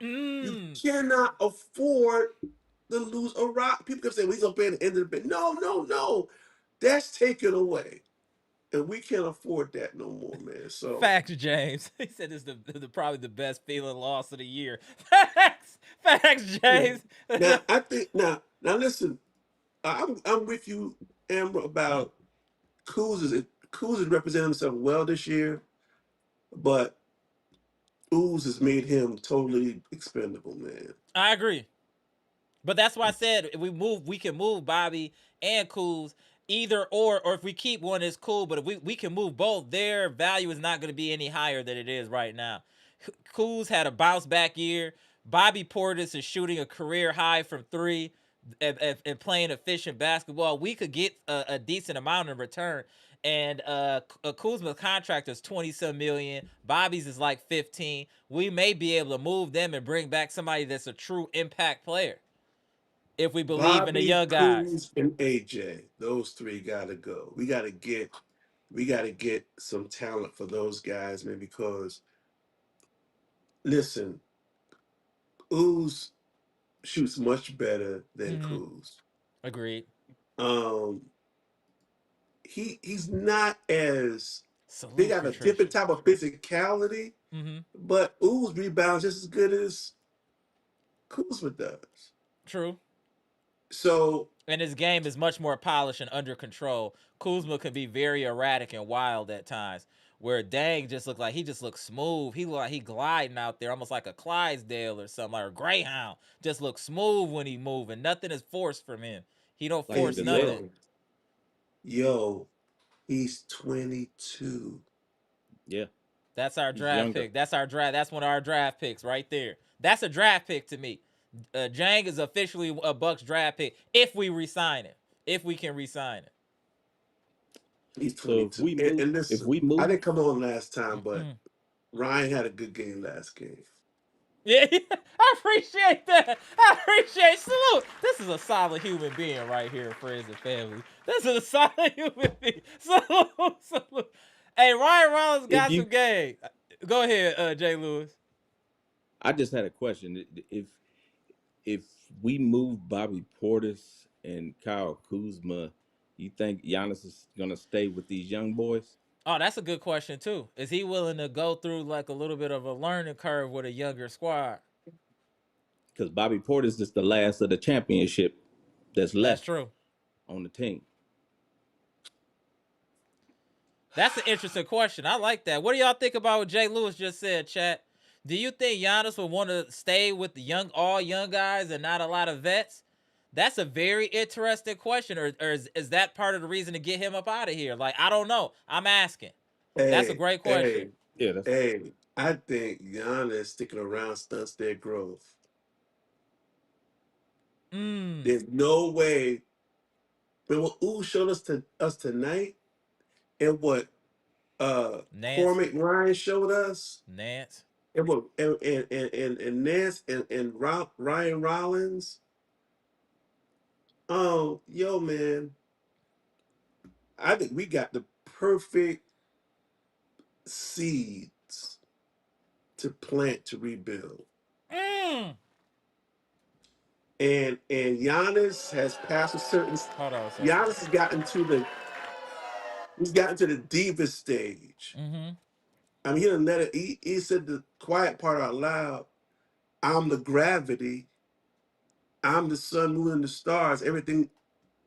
You Mm. cannot afford to lose a rock. People can say, well, he's gonna pay at the end of the bid. No, no, no. That's taken away. And we can't afford that no more, man. So Facts, James. He said this is the probably the best feeling loss of the year. Facts. Facts, yeah. James. Now I think now listen, I'm with you, Amber, about Kuz is representing himself well this year, but Ooze has made him totally expendable, man. I agree. But that's why I said if we can move Bobby and Kuz either or if we keep one is cool. But if we can move both, their value is not going to be any higher than it is right now. Kuz had a bounce back year. Bobby Portis is shooting a career high from three and playing efficient basketball. We could get a decent amount in return. And Kuzma's contract is 20 some million. Bobby's is like 15. We may be able to move them and bring back somebody that's a true impact player if we believe in the Bobby, young guys. Cruz, and AJ. Those three gotta go. We gotta get some talent for those guys, man, because listen, Ooze shoots much better than Mm-hmm. Kuz. Agreed. Um, he's not as they Salute, got a Patricia. different type of physicality, Mm-hmm. but Ooze rebounds just as good as Kuzma does. True. So And his game is much more polished and under control. Kuzma can be very erratic and wild at times. Where Dang just look like he just looks smooth. He look like he gliding out there, almost like a Clydesdale or something, like a Greyhound. Just looks smooth when he moving. Nothing is forced from him. He don't like a force and gazelle. nothing. yo, he's 22. Yeah, That's our he's draft younger. pick. That's our draft. That's one of our draft picks right there. That's a draft pick to me. Jang is officially a Bucks draft pick if we resign it. If we can resign it. He's So 22. And if listen, we I move, didn't come on last time, but Mm. Ryan had a good game last game. Yeah, I appreciate that. I appreciate salute. This is a solid human being right here, friends and family. This is a solid human being. Salute, salute. Hey, Ryan Rollins if got you, some game. Go ahead, Jay Lewis. I just had a question. If we move Bobby Portis and Kyle Kuzma, you think Giannis is gonna stay with these young boys? Oh, that's a good question too. Is he willing to go through like a little bit of a learning curve with a younger squad? Because Bobby Portis is the last of the championship that's That's left true. on the team. That's an interesting question. I like that. What do y'all think about what Jay Lewis just said, chat? Do you think Giannis would want to stay with the all young guys and not a lot of vets? That's a very interesting question. Or is that part of the reason to get him up out of here? Like, I don't know. I'm asking. That's a Hey, great question. hey, Yeah, that's hey, I think Giannis sticking around stunts their growth. Mmm. There's no way. But what Ooh showed us tonight, and what Nance. Cormac Ryan showed us, Nance. and what and Nance and Ryan Rollins. Yo, man, I think we got the perfect seeds to plant to rebuild. Mmm. And Giannis has passed a certain. Hold on a second. Giannis he's gotten to the deepest stage. Mm-hmm. I mean, he done let it. He said the quiet part out loud. I'm the gravity. I'm the sun, moon, and the stars. Everything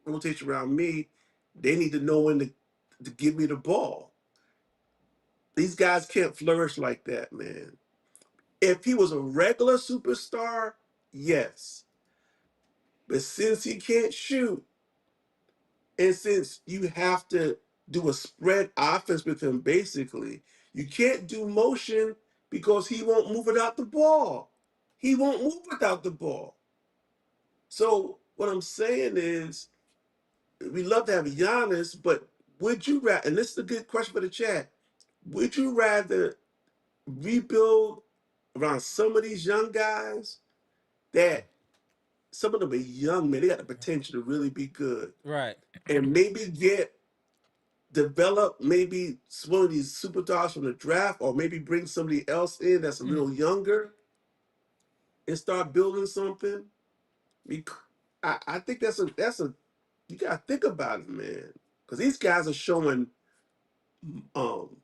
rotates around me. They need to know when to give me the ball. These guys can't flourish like that, man. If he was a regular superstar, yes. But since he can't shoot, and since you have to do a spread offense with him, basically, you can't do motion because he won't move without the ball. He won't move without the ball. So what I'm saying is, we love to have Giannis, but would you rather? And this is a good question for the chat. Would you rather rebuild around some of these young guys that some of them are young, man, they got the potential to really be good, Right. and maybe develop maybe one of these superstars from the draft, or maybe bring somebody else in that's a Mm. little younger and start building something? I think that's a you gotta think about it, man, because these guys are showing um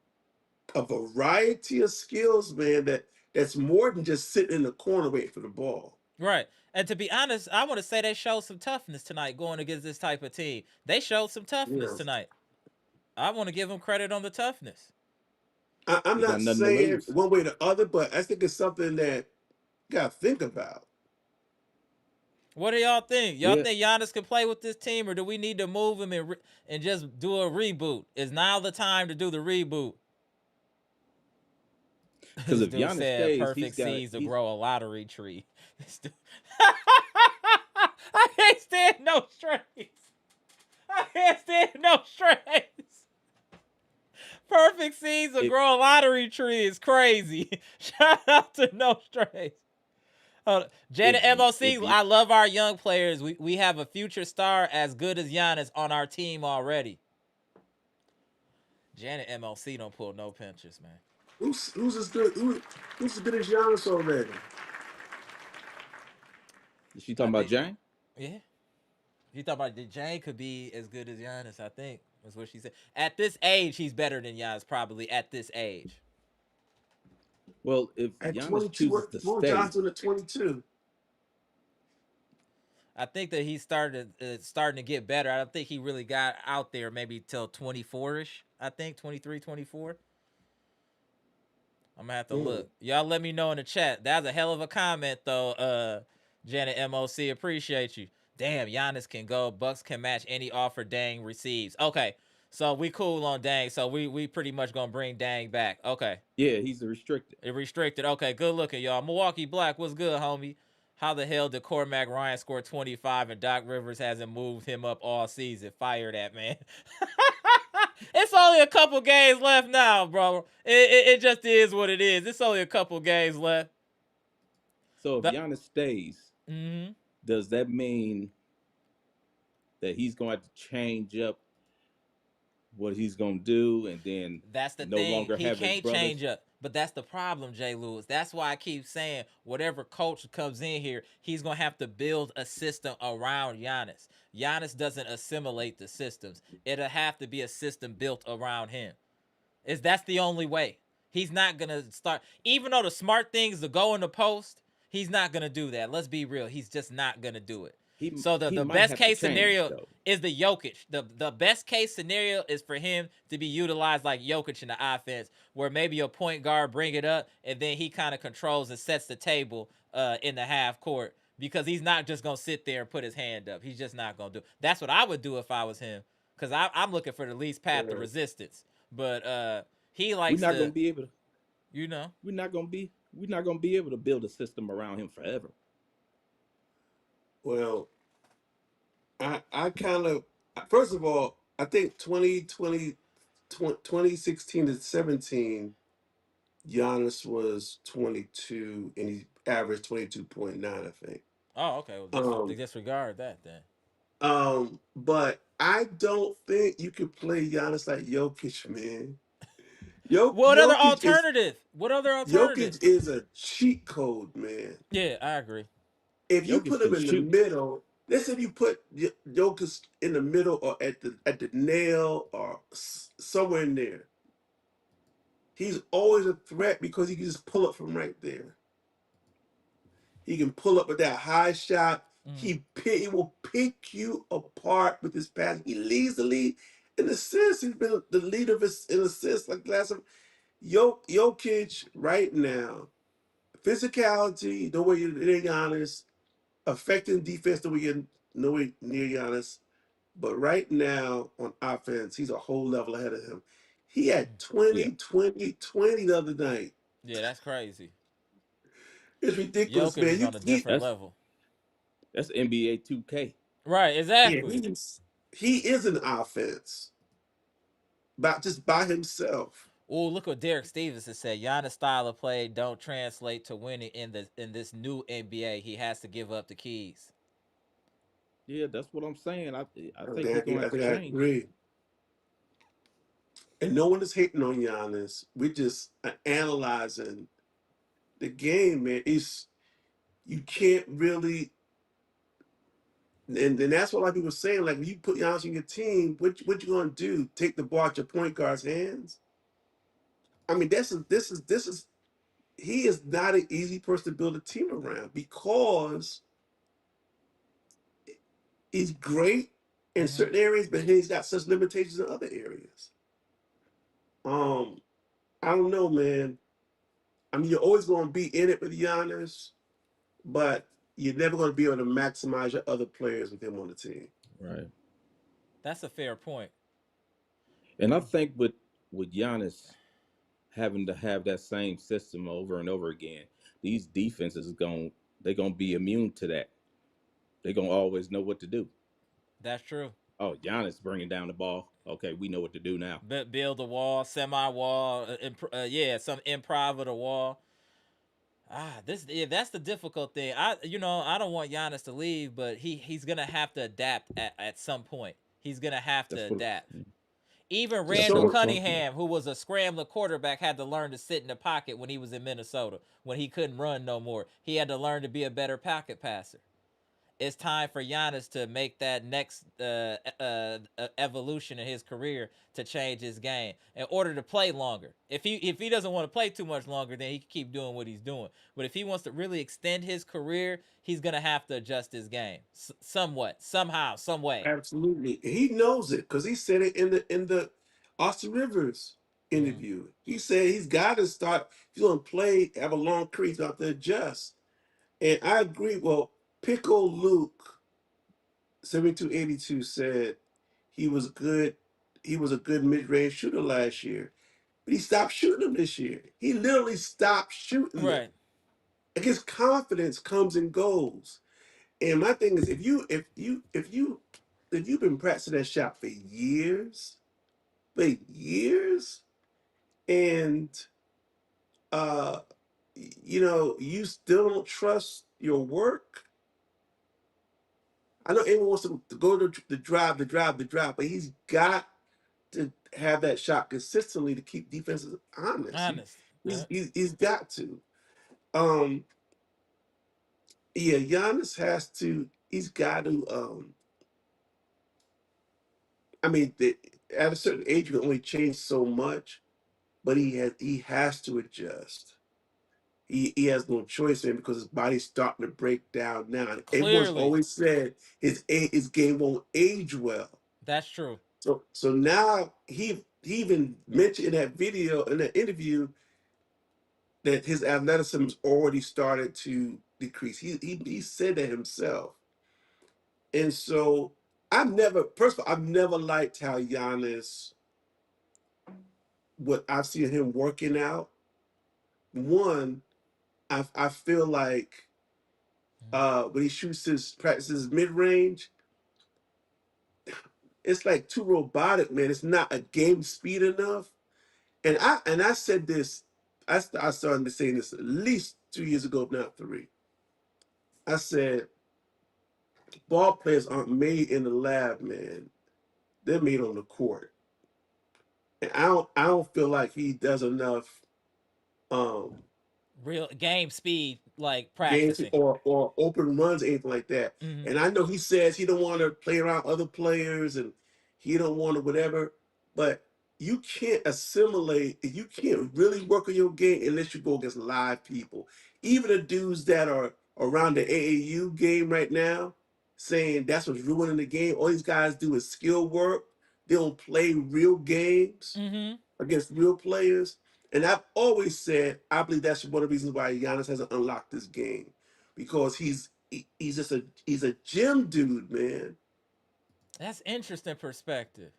a variety of skills, man, that's more than just sitting in the corner waiting for the ball. Right. And to be honest, I want to say they showed some toughness tonight going against this type of team. They showed some You toughness know, tonight. I want to give them credit on the toughness. I'm they got not nothing to saying lose. one way or the other, but I think it's something that you gotta think about. What do y'all think? Y'all Yeah, think Giannis can play with this team, or do we need to move him and just do a reboot? Is now the time to do the reboot? because This if dude Giannis said stays, perfect seeds to he's grow a lottery tree. This dude- I can't stand no straights. I can't stand no straights. Perfect seeds to if grow a lottery tree is crazy. Shout out to no straights. if Janet MOC, if you I love our young players. We have a future star as good as Giannis on our team already. Janet MLC don't pull no pinches, man. Who's as good? Who's as good as Giannis already? is she I talking about think, Jane? yeah. You thought about the Jane could be as good as Giannis, I think. That's what she said. At this age, he's better than Giannis, probably at this age. Well, if At Giannis 22, chooses to what was stay, Johnson at 22? I think that he starting to get better. I don't think he really got out there maybe till 24ish. I think 23, 24. I'm gonna have to Mm. look. Y'all let me know in the chat. That's a hell of a comment though, Janet MOC. Appreciate you. Damn, Giannis can go. Bucks can match any offer Dang receives. Okay. So we cool on Dang. So we pretty much gonna bring Dang back. Okay. yeah, he's a restricted. It restricted. Okay, good looking, y'all. Milwaukee Black, what's good, homie? How the hell did Cormac Ryan score 25 and Doc Rivers hasn't moved him up all season? Fire that, man. It's only a couple games left now, bro. It just is what it is. It's only a couple games left. So if The, Giannis stays, mm-hmm. does that mean that he's going to have to change up what he's going to do, and then That's the no thing. longer He have his can't brothers? change up. But that's the problem, Jay Lewis. That's why I keep saying whatever coach comes in here, he's going to have to build a system around Giannis. Giannis doesn't assimilate the systems. It'll have to be a system built around him. That's the only way. He's not going to start. Even though the smart thing is to go in the post, he's not going to do that. Let's be real. He's just not going to do it. So He the might best have to case change scenario though. is the Jokic. The best case scenario is for him to be utilized like Jokic in the offense, where maybe a point guard bring it up and then he kind of controls and sets the table in the half court, because he's not just gonna sit there and put his hand up. He's just not gonna do. That's what I would do if I was him, because I'm looking for the least path of Yeah. resistance. But he We're likes not going to, to be able to. you know. We're not going to be able to build a system around him forever. Well, I kind of, first of all, I think 2016 to 17, Giannis was 22 and he averaged 22.9, I think. Oh, okay. Well, Um, disregard that then. but I don't think you can play Giannis like Jokic, man. What other Jokic is alternative? What other alternative? Jokic is a cheat code, man. Yeah, I agree. If you Jokic put him can in the shoot. middle, let's say if you put Jokic in the middle or at the nail or somewhere in there, he's always a threat because he can just pull up from right there. He can pull up with that high shot. Mm. He will pick you apart with his pass. He leads the lead in assists. He's been the leader of his in assists like the last time. Jokic right now, physicality, the way you're Giannis, affecting defense, the way you're nowhere near Giannis. But right now on offense, he's a whole level ahead of him. He had Yeah, 20, 20, 20 the other night. Yeah, that's crazy. It's ridiculous, Jokic man. is on a He different that's level. NBA 2K. Right, yeah, exactly. he is an offense, by himself. Oh, look what Derek Stevenson said. Giannis' style of play don't translate to winning in this new NBA. He has to give up the keys. Yeah, that's what I'm saying. I I think think he's gonna I, have to think I change. agree. And no one is hating on Giannis. We just are analyzing the game, man. It's you can't really, and that's what a lot of people are saying. Like, when you put Giannis in your team, what you gonna do? Take the ball out your point guard's hands? I mean, this is he is not an easy person to build a team around because he's great in Mm-hmm. certain areas, but he's got such limitations in other areas. Um, I don't know, man. I mean, you're always going to be in it with Giannis, but you're never going to be able to maximize your other players with him on the team. Right. That's a fair point. And I think with Giannis having to have that same system over and over again, these defenses going they're gonna be immune to that. They're gonna always know what to do. That's true. Oh, Giannis bringing down the ball. Okay, we know what to do now. Build a wall, semi wall, yeah, some improv of the wall. This yeah, that's the difficult thing. I don't want Giannis to leave, but he's gonna have to adapt at some point. He's gonna have to That's what adapt. Even that's Randall what So it's going to be. Cunningham, who was a scrambler quarterback, had to learn to sit in the pocket when he was in Minnesota when he couldn't run no more. He had to learn to be a better pocket passer. It's time for Giannis to make that next evolution in his career to change his game in order to play longer. If he doesn't want to play too much longer, then he can keep doing what he's doing. But if he wants to really extend his career, he's gonna have to adjust his game somewhat, somehow, some way. absolutely, he knows it because he said it in the Austin Rivers Mm-hmm. interview. He said he's got to start. If he's going to play, have a long career, he's got to adjust. And I agree. Well, Pickle Luke 7282 said he was good. He was a good mid-range shooter last year, but he stopped shooting them this year. He literally stopped shooting them. Right. Like his confidence comes and goes. And my thing is, if you've been practicing that shot for years, and uh, you still don't trust your work. I know everyone wants to go to the drive, but he's got to have that shot consistently to keep defenses honest. Honest. Yeah. He's got to. Um, yeah, Giannis has to. He's got to. I mean, at a certain age, you can only change so much, but he has to adjust. He has no choice, man, because his body's starting to break down now. And everyone's Clearly, always said his game won't age well. that's true. So now he even mentioned in that video, in that interview, that his athleticism already started to decrease. He said that himself. And so first of all, I've never liked how Giannis, what I've seen him working out. One, I feel like when he shoots his practices mid range, it's like too robotic, man. It's not a game speed enough. And I said this, I started saying this at least 2 years ago, if not three. I said ball players aren't made in the lab, man. They're made on the court. And I don't feel like he does enough um Real game speed, like games practicing. or open runs, anything like that. Mm-hmm. And I know he says he don't want to play around other players and he don't want to whatever, but you can't assimilate, you can't really work on your game unless you go against live people. Even the dudes that are around the AAU game right now, saying that's what's ruining the game. All these guys do is skill work. They don't play real games Mm-hmm. against real players. And I've always said I believe that's one of the reasons why Giannis hasn't unlocked this game, because he's just he's a gym dude, man. That's interesting perspective.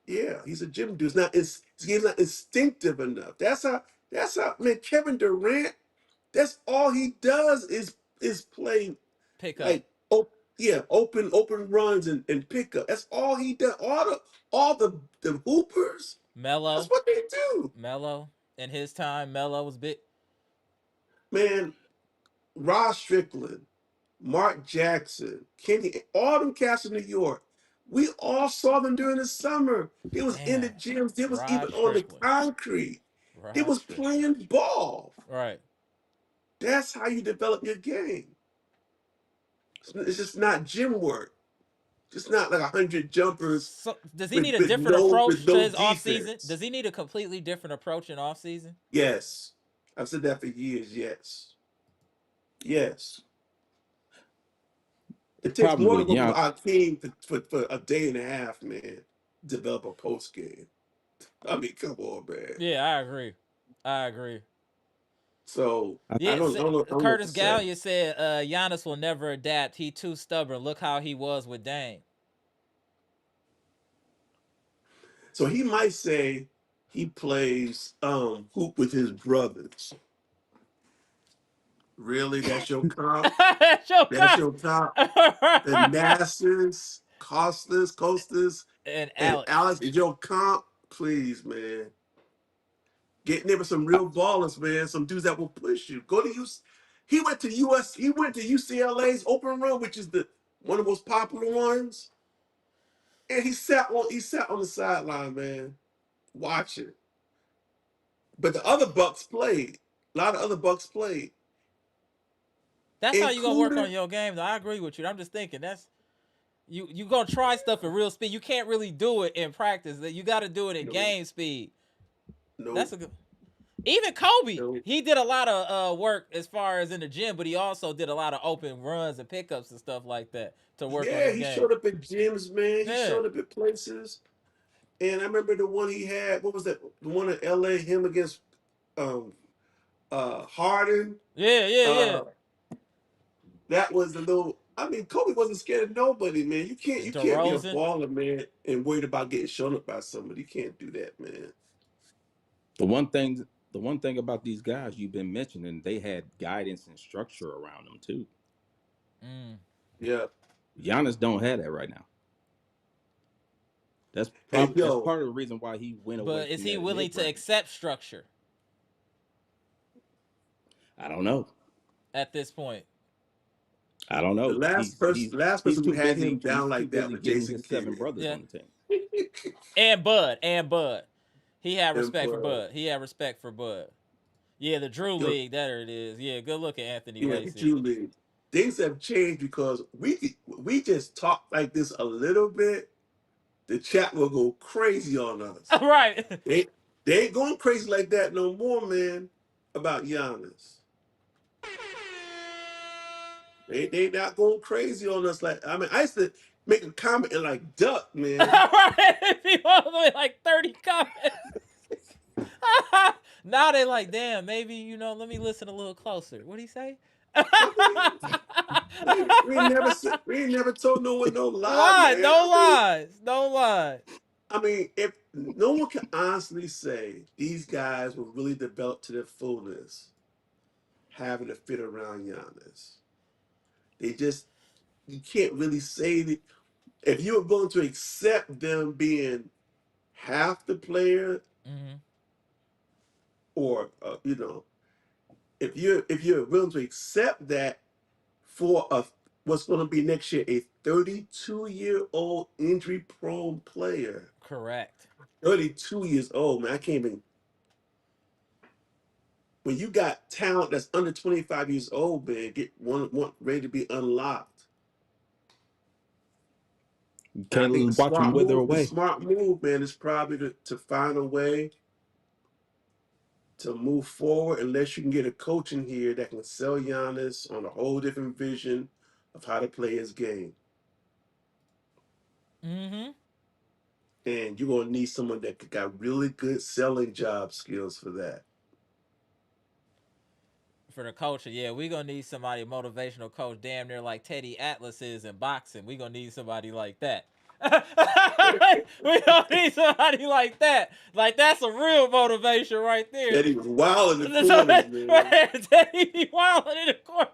Yeah, he's a gym dude. His game's not instinctive enough. That's how man. Kevin Durant. That's all he does is play Pick up. like yeah, open runs and pickup. That's all he does. All the hoopers. That's Mello. what they do, Mello. In his time, Mello was big. man. Ross Strickland, Mark Jackson, Kenny, all them cats in New York. We all saw them during the summer. They was in the Damn. gyms. They was even Rod on the Strickland. concrete. They Rod was Strickland. playing ball. Right. That's how you develop your game. It's just not gym work. Just not like 100 jumpers So does he with need a with different no approach with to no his off season? defense. Does he need a completely different approach in off season? Yes, I've said that for years. Yes, yes. the It takes problem more to with go from Gian our team for a day and a half, man. Develop a post game. I mean, come on, man. Yeah, I agree. I agree. So Yeah, I don't know what to Curtis say. Gallion said Giannis will never adapt. He too stubborn. Look how he was with Dame. So he might say he plays hoop with his brothers. Really? That's your comp? That's Joker your comp? The Nassers, Costas, and and Alex. Alex is your comp? Please, man. Getting there with some real ballers, man. Some dudes that will push you. Go to US. He went to US. He went to UCLA's open run, which is the one of the most popular ones. And he sat on the sideline, man, watching. But the other Bucks played. A lot of other Bucks played, That's how you gonna work on including your game. Though I agree with you. I'm just thinking that's you gonna try stuff at real speed. You can't really do it in practice. You got to do it at no, game speed. no, That's a good. Even Kobe, no. he did a lot of work as far as in the gym, but he also did a lot of open runs and pickups and stuff like that to work on Yeah, his he game. showed up at gyms, man. He Yeah, showed up at places. And I remember the one he had. What was that? The one in LA, him against um Harden. yeah, yeah, yeah. Uh that was a little. I mean, Kobe wasn't scared of nobody, man. You can't be a DeRozan. baller, man, and worried about getting shown up by somebody. You can't do that, man. The one thing about these guys you've been mentioning, they had guidance and structure around them too. Mm. Yeah. Giannis don't have that right now. Hey, That's yo, part of the reason why he went away But is from he that willing mid to range. accept structure I don't know. at this point? I don't the know. last He's person who too had him busy. down He's too like that busy was getting Jason his 7 Kidd. brothers Yeah, on the team. and Bud. He had And respect for Bud. He had respect for Bud. Yeah, the Drew yo, League. There it is. Yeah, good looking Anthony yeah, Lacey. Julie, things have changed because we just talk like this a little bit. The chat will go crazy on us. Right. They they ain't going crazy like that no more, man. About Giannis, they not going crazy on us. Like I mean, I used to make a comment and like duck, man. Right. People only like 30 comments. Now they like, damn, maybe, let me listen a little closer. What'd he say? I mean, we ain't never told no one no lie, Lie, man. no lies. No lies. I mean, if no one can honestly say these guys will really develop to their fullness, having to fit around Giannis, they just you can't really say that if you're going to accept them being half the player, Mm-hmm. or if you're willing to accept that for a what's going to be next year a 32-year-old injury prone player. Correct. 32 years old, man. I can't even. When you got talent that's under 25 years old, man, get one ready to be unlocked. You And I think can't watch them wither the away. smart move, man, is probably to find a way to move forward unless you can get a coach in here that can sell Giannis on a whole different vision of how to play his game. Mm-hmm. And you're gonna need someone that got really good selling job skills for that. For the culture, yeah, we gonna need somebody motivational coach, damn near like Teddy Atlas is in boxing. We gonna need somebody like that. We don't need somebody like that. Like that's a real motivation right there. That he was wild in the So corners, man. Teddy be wilding in the corner.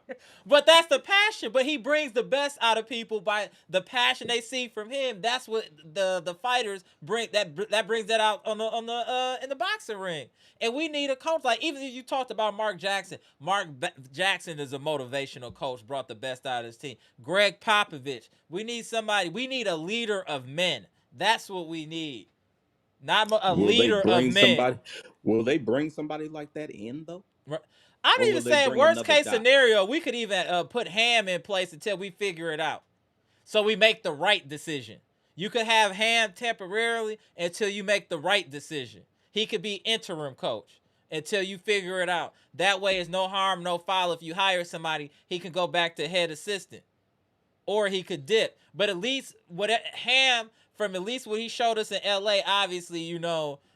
But that's the passion. But he brings the best out of people by the passion they see from him. That's what the fighters bring. That brings that out on the in the boxing ring. And we need a coach. Like even if you talked about Mark Jackson, Jackson is a motivational coach. Brought the best out of his team. Greg Popovich. We need somebody. We need a leader of men. That's what we need. Not a Will they leader of bring men. somebody? Will they bring somebody like that in though, I'm or will even they saying bring worst another case Doc? scenario, we could even put Ham in place until we figure it out. So we make the right decision. You could have Ham temporarily until you make the right decision. He could be interim coach until you figure it out. That way, it's no harm, no foul. If you hire somebody, he can go back to head assistant, or he could dip. But at least what Ham, from at least what he showed us in LA, obviously,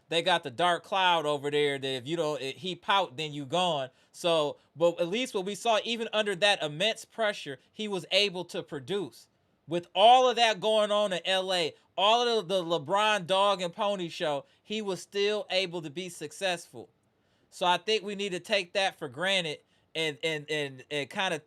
they got the dark cloud over there that if you don't he pout, then you gone. So, but at least what we saw, even under that immense pressure, he was able to produce. With all of that going on in LA, all of the LeBron dog and pony show, he was still able to be successful. So I think we need to take that for granted and kind of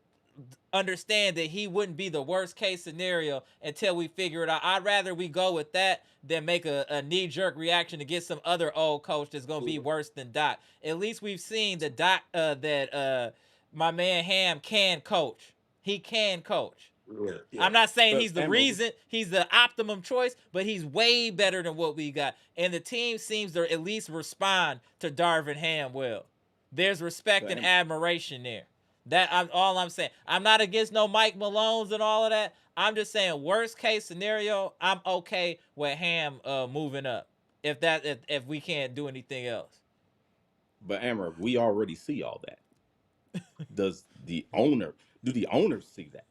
understand that he wouldn't be the worst case scenario until we figure it out. I'd rather we go with that than make a knee jerk reaction to get some other old coach that's gonna be worse than Doc. At least we've seen the Doc that my man Ham can coach. He can coach. Yeah, yeah. I'm not saying But he's the Amber, reason, he's the optimum choice, but he's way better than what we got. And the team seems to at least respond to Darvin Ham well. There's respect but and Amber, admiration there. I'm all I'm saying. I'm not against no Mike Malones and all of that. I'm just saying worst case scenario, I'm okay with Ham moving up. If we can't do anything else. but Amber, we already see all that. Does the owner do the owners see that?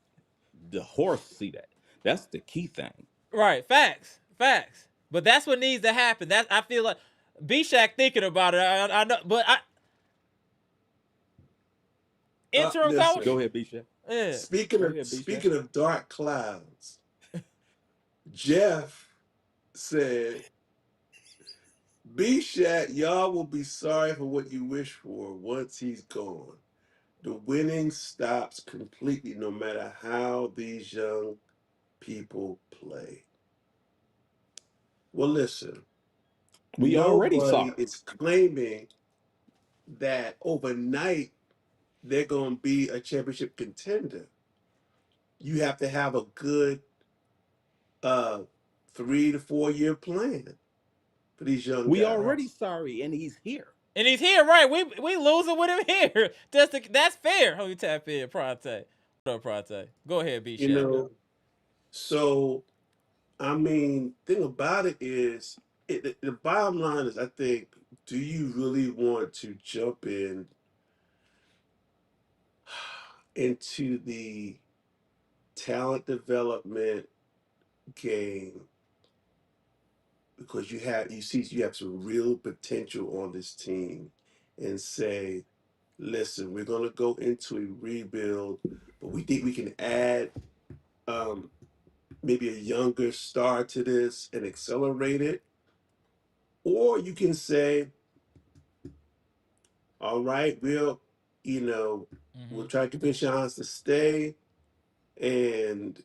The horse see that? That's the key thing. Right, facts, facts. But that's what needs to happen. That I feel like B Shack thinking about it. I know, but interim Listen. coach. Go ahead, Bisha. Yeah. Speaking Go of ahead, Bisha. speaking of dark clouds, Jeff said, B-Shat, y'all will be sorry for what you wish for once he's gone. The winning stops completely no matter how these young people play. Well, listen, We already nobody sorry. is claiming that overnight they're going to be a championship contender. You have to have a good uh, 3 to 4 year plan for these young We guys. already sorry, and he's here. And he's here, right? We losing with him here. That's fair. Hold you tap in, Pronte. What up, Pronte? Go ahead, B You Shack. know, so I mean, thing about it is, the bottom line is, I think, do you really want to jump into the talent development game because you have some real potential on this team, and say, listen, we're gonna go into a rebuild, but we think we can add um, maybe a younger star to this and accelerate it, or you can say, all right, you know, we'll Mm-hmm. try to convince Giannis to stay and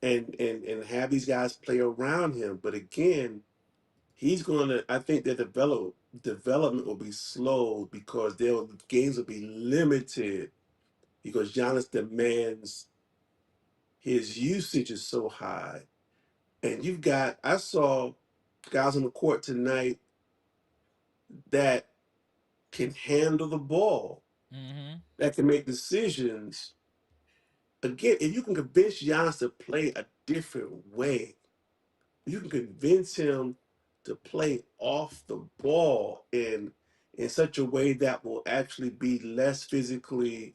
and have these guys play around him. But again, he's gonna. I think their development will be slow because their games will be limited because Giannis demands his usage is so high. And I saw guys on the court tonight that can handle the ball, Mm-hmm. that can make decisions. Again, if you can convince Giannis to play a different way, you can convince him to play off the ball in such a way that will actually be less physically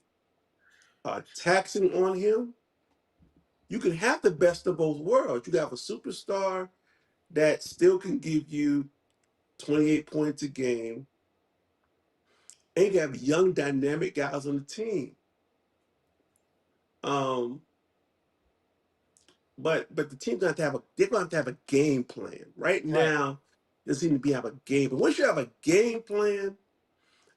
taxing on him. You can have the best of both worlds. You can have a superstar that still can give you 28 points a game, and you can have young, dynamic guys on the team. Um, but the team's going to have they're going to have a game plan. Right Right. now, there seems to be have a game. But once you have a game plan,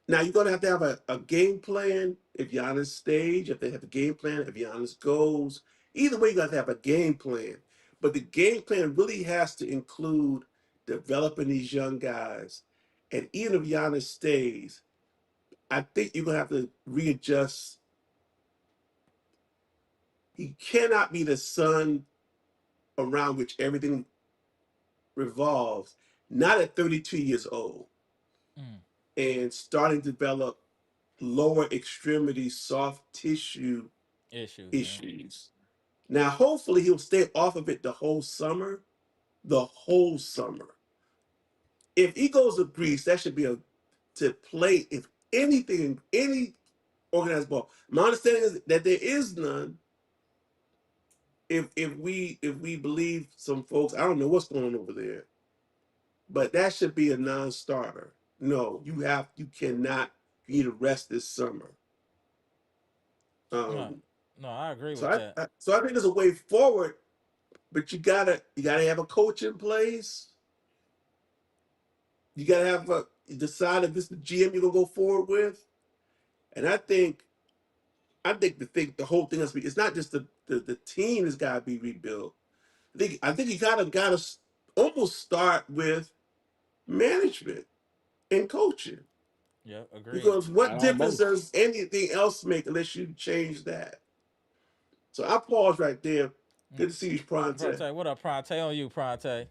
now you're going to have a game plan if Giannis stays, if they have a game plan, if Giannis goes. Either way, you got to have a game plan. But the game plan really has to include developing these young guys. And even if Giannis stays, I think you're going to have to readjust. He cannot be the sun around which everything revolves, not at 32 years old Mm. and starting to develop lower extremity soft tissue Issues, yeah. issues. Now, hopefully, he'll stay off of it the whole summer. The whole summer. If he goes to Greece, that should be to play, if anything, any organized ball. My understanding is that there is none. If we believe some folks, I don't know what's going on over there. but that should be a non-starter. No, you cannot. You need to rest this summer. No, Um, no, I agree so with that. I think there's a way forward, but you gotta have a coach in place. You gotta have a decide if this is the GM you're gonna go forward with. And I think the whole thing has to be. It's not just the team has got to be rebuilt. I think you gotta almost start with management and coaching, Yeah, agreed. because what Not difference almost. does anything else make unless you change that? So I pause right there. Good to see you, Pronte. Pronte, what up, Pronte? On you, Pronte.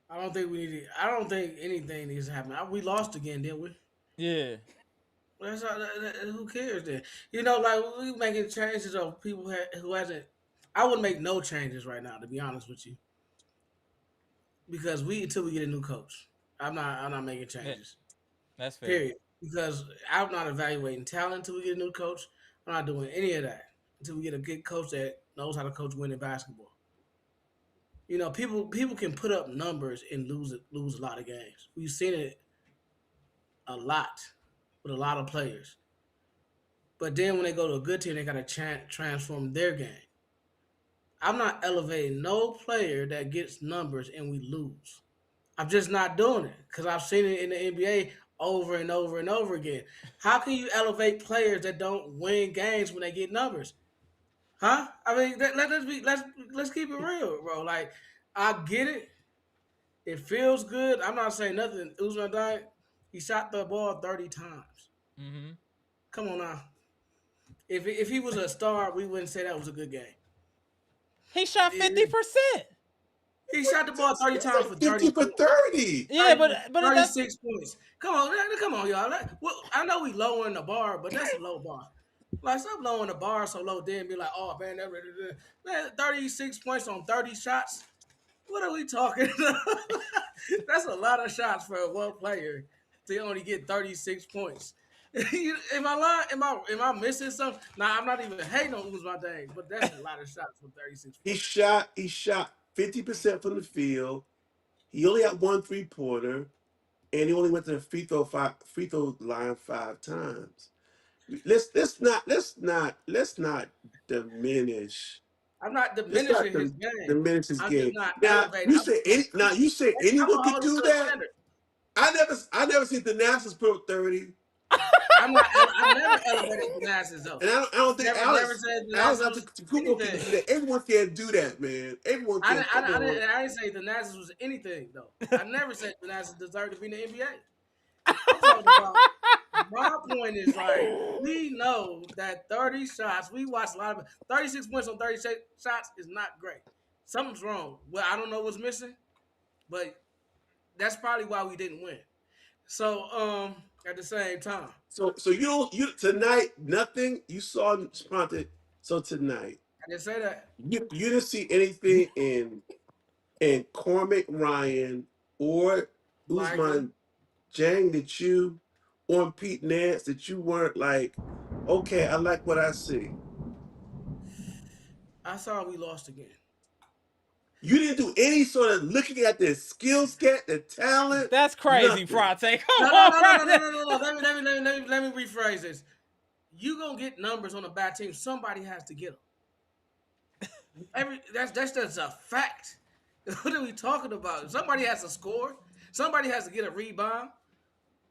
I don't think we need. I don't think anything needs to happen. We lost again, didn't we? Yeah, That's all, who cares then? You know, like we making changes of people who hasn't. I wouldn't make no changes right now, to be honest with you, because we until we get a new coach. I'm not making yeah, changes. that's fair. Period. Because I'm not evaluating talent until we get a new coach. I'm not doing any of that until we get a good coach that knows how to coach winning basketball. You know, people can put up numbers and lose a lot of games. We've seen it a lot with a lot of players. But then when they go to a good team, they got to transform their game. I'm not elevating no player that gets numbers and we lose. I'm just not doing it because I've seen it in the NBA over and over and over again. How can you elevate players that don't win games when they get numbers? Huh? I mean, let's keep it real, bro. Like, I get it. It feels good. I'm not saying nothing. Usman died. He shot the ball 30 times. Mm-hmm. Come on now. If he was a star, we wouldn't say that was a good game. He shot It- 50%. he shot the ball 30 It's times like for 50 30 for points. 30. Yeah, but that's 36 points. Come on, come on, y'all. Well, I know we lowering the bar, but that's a low bar. Like, stop lowering the bar so low, then be like, oh man, man, 36 points on 30 shots. What are we talking about? That's a lot of shots for one player to only get 36 points. Am I lying? Am I missing something? Nah, I'm not even hating on Usman Dang, but that's a lot of shots for 36 He points. shot he shot 50% from the field. He only had one three-pointer, and he only went to the free throw line 5 times. Let's not diminish. I'm not Let's not diminishing his game. diminish his I'm just game. not Now elevating. you I'm say just any now you say I'm anyone gonna can hold him do to a that. standard. I never seen the Nationals put up 30. I'm not. I never elevated the Nationals though. And I don't think Never said the Alex Nationals was Antetokounmpo can anything. do that. Everyone can't do that, man. Everyone can't. Come on. I didn't say the Nationals was anything though. I never said the Nationals deserved to be in the NBA. I'm talking about. My point is like we know that 30 shots. We watched a lot of 36 points on 30 shots is not great. Something's wrong. Well, I don't know what's missing, but that's probably why we didn't win. So at the same time, So you tonight nothing you saw Sponte. So tonight I didn't say that. you didn't see anything in Cormac Ryan or Like him, Usman Jang that you on Pete Nance that you weren't like, okay, I like what I see. I saw we lost again. You didn't do any sort of looking at the skill set, the talent, that's crazy, nothing. Pronte. Come No, no, on, no, no, no, no, Pronte. no, no, no. Let me rephrase this. You gonna get numbers on a bad team. Somebody has to get them. That's just a fact. What are we talking about? Somebody has to score. Somebody has to get a rebound.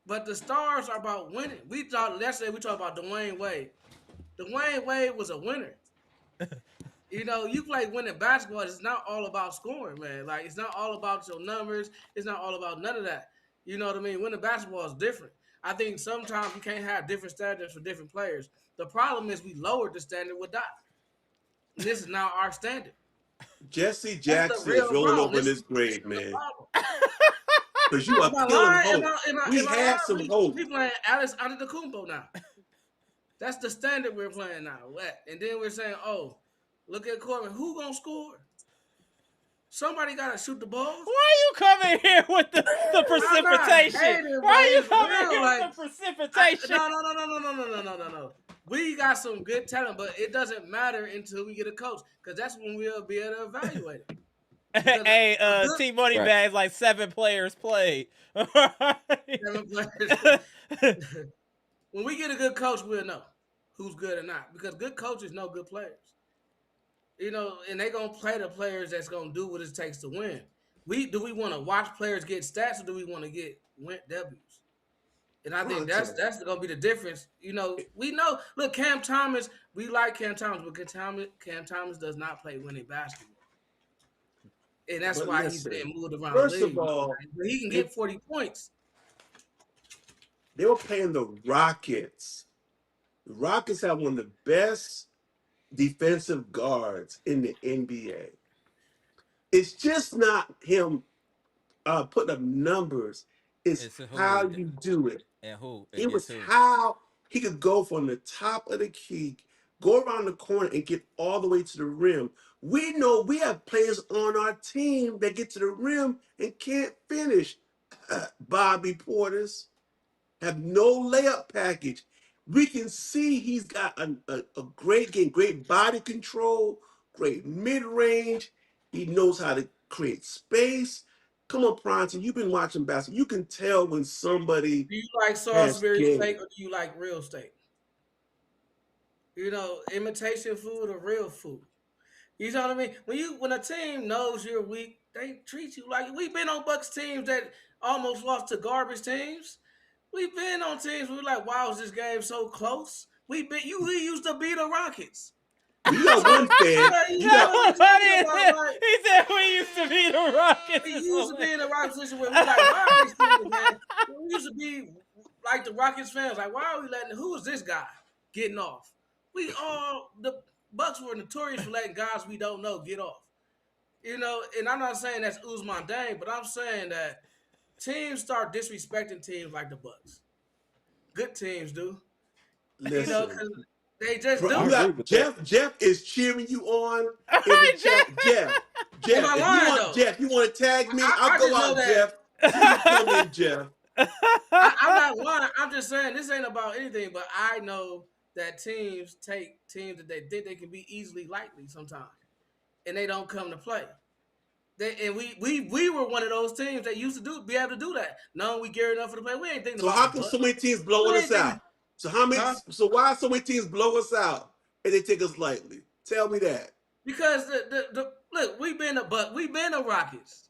But the stars are about winning. We thought yesterday we talked about Dwayne Wade. Dwayne Wade was a winner. You know, you play winning basketball. It's not all about scoring, man. Like it's not all about your numbers. It's not all about none of that. You know what I mean? Winning basketball is different. I think sometimes you can't have different standards for different players. The problem is we lowered the standard with Doc. And this is now our standard. Jesse That's the Jackson is real rolling problem. over in This this is grave, the man. problem. Because you are Am I killing lying? hope. We Am I had lying? some hope. We playing Alice Antetokounmpo now. That's the standard we're playing now. And then we're saying, oh, look at Corbin. Who gonna score? Somebody gotta shoot the balls. Why you coming here with the I'm not precipitation? hating, but Why you it's coming real. here Like, with the precipitation? no. we got some good talent, but it doesn't matter until we get a coach because that's when we'll be able to evaluate it. Because Hey, a good T Money Right. Bags like 7 players played. seven players, when we get a good coach, we'll know who's good or not because good coaches know good players. And they gonna play the players that's gonna do what it takes to win. We want to watch players get stats or do we want to get W's? And I think that's Pronto. that's gonna be the difference. We know. Look, Cam Thomas, we like Cam Thomas, but Cam Thomas does not play winning basketball, and that's But why he's listen, being moved around the first of league. all, But he can they, get 40 points. they were playing the Rockets. The Rockets have one of the best defensive guards in the NBA. It's just not him putting up numbers. It's It's who how you do it. and who It against was who. how he could go from the top of the key, go around the corner, and get all the way to the rim. We know we have players on our team that get to the rim and can't finish. Bobby Portis have no layup package. We can see he's got a great game, great body control, great mid range. He knows how to create space. Come on, Bronson, you've been watching basketball. You can tell when somebody Do you like has Salisbury game. steak or do you like real steak? Imitation food or real food. You know what I mean? When a team knows you're weak, they treat you like we've been on Bucks teams that almost lost to garbage teams. We've been on teams where we're like, wow, is this game so close? We used to beat the Rockets. Well, you got one fan. You You know got what we're talking about? Like He said we used to be the Rockets. we It's used to be in hilarious. a Rock position where we're like, why are they still, man? We used to be like the Rockets fans, like, why are we letting who is this guy getting off? The Bucks were notorious for letting guys we don't know get off. And I'm not saying that's Usman Dang, but I'm saying that teams start disrespecting teams like the Bucks. Good teams do, listen. because they just I You do. agree got with that. Jeff. Jeff is cheering you on All in the right, chat. Jeff, Am I Jeff, if you lying want though? Jeff, you want to tag me, I'll I go just know out, that Jeff. You can come in, Jeff. I'm not lying. I'm just saying this ain't about anything, but I know that teams take teams that they think they can be easily lightly sometimes, and they don't come to play. We were one of those teams that used to be able to do that. No, we gearing up for the play. We ain't thinking So about how the come butt. so many teams We blowing us ain't thinking, out? So how many? huh? So why so many teams blow us out and they take us lightly? Tell me that. Because the look, we've been the Rockets,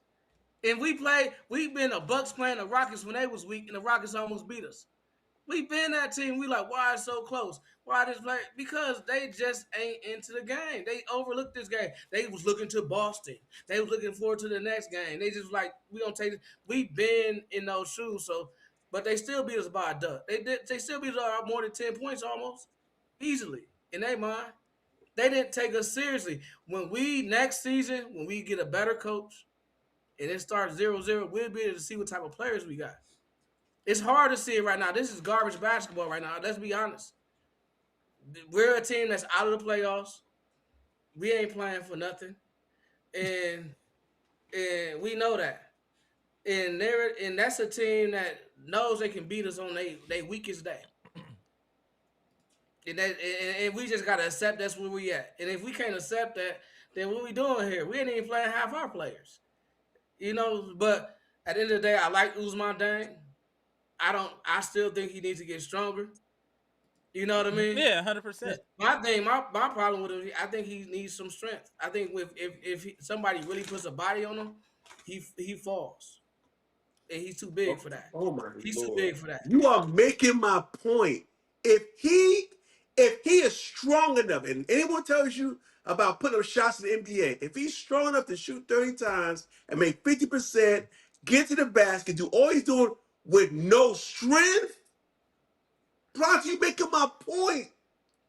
and we've been the Bucks playing the Rockets when they was weak, and the Rockets almost beat us. We been that team. We like, why it's so close? Why this play? Because they just ain't into the game. They overlooked this game. They was looking to Boston. They was looking forward to the next game. They just like, we gonna take it. We been in those shoes, but they still beat us by a duck. They still beat us by more than 10 points almost. Easily. In their mind. They didn't take us seriously. Next season, when we get a better coach and it starts 0-0, we'll be able to see what type of players we got. It's hard to see it right now. This is garbage basketball right now. Let's be honest. We're a team that's out of the playoffs. We ain't playing for nothing, and we know that. And that's a team that knows they can beat us on their weakest day. And we just gotta accept that's where we at. And if we can't accept that, then what we doing here? We ain't even playing half our players. But at the end of the day, I like Usman Dang. I still think he needs to get stronger. You know what I mean? Yeah, 100%. My problem with him, I think he needs some strength. I think if somebody really puts a body on him, he falls, and he's too big Oh, for that. oh my He's too lord! big for that. You are making my point. If he is strong enough, and anyone tells you about putting up shots in the NBA, if he's strong enough to shoot 30 times and make 50%, get to the basket, do all he's doing with no strength, Bronx, you making my point.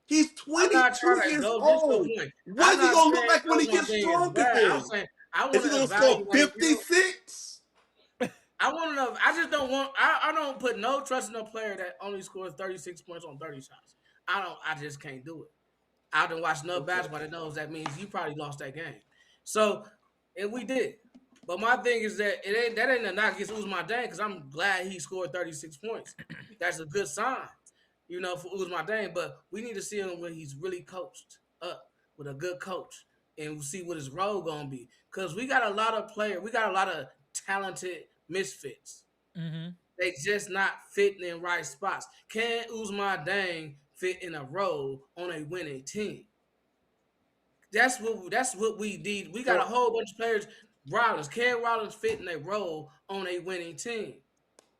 He's I'm not 22 trying to years go. This the old. point. What I'm is he not gonna look saying like when he Usman gets thing is strong bad. I'm again? saying I Is want he to gonna score evaluate him. 56? I want to know. I just don't want. I don't put no trust in a player that only scores 36 points on 30 shots. I just can't do it. I done watched enough Okay. basketball that knows that means you probably lost that game. So, and we did. But my thing is that that ain't a knock against Usman Dang because I'm glad he scored 36 points. That's a good sign. for Usman Dane, but we need to see him when he's really coached up with a good coach and see what his role gonna be. Cause we got a lot of players, we got a lot of talented misfits. Mm-hmm. They just not fitting in right spots. Can Usman Dane fit in a role on a winning team? That's what we need. We got a So whole bunch of players. Rollins, can Rollins fit in a role on a winning team?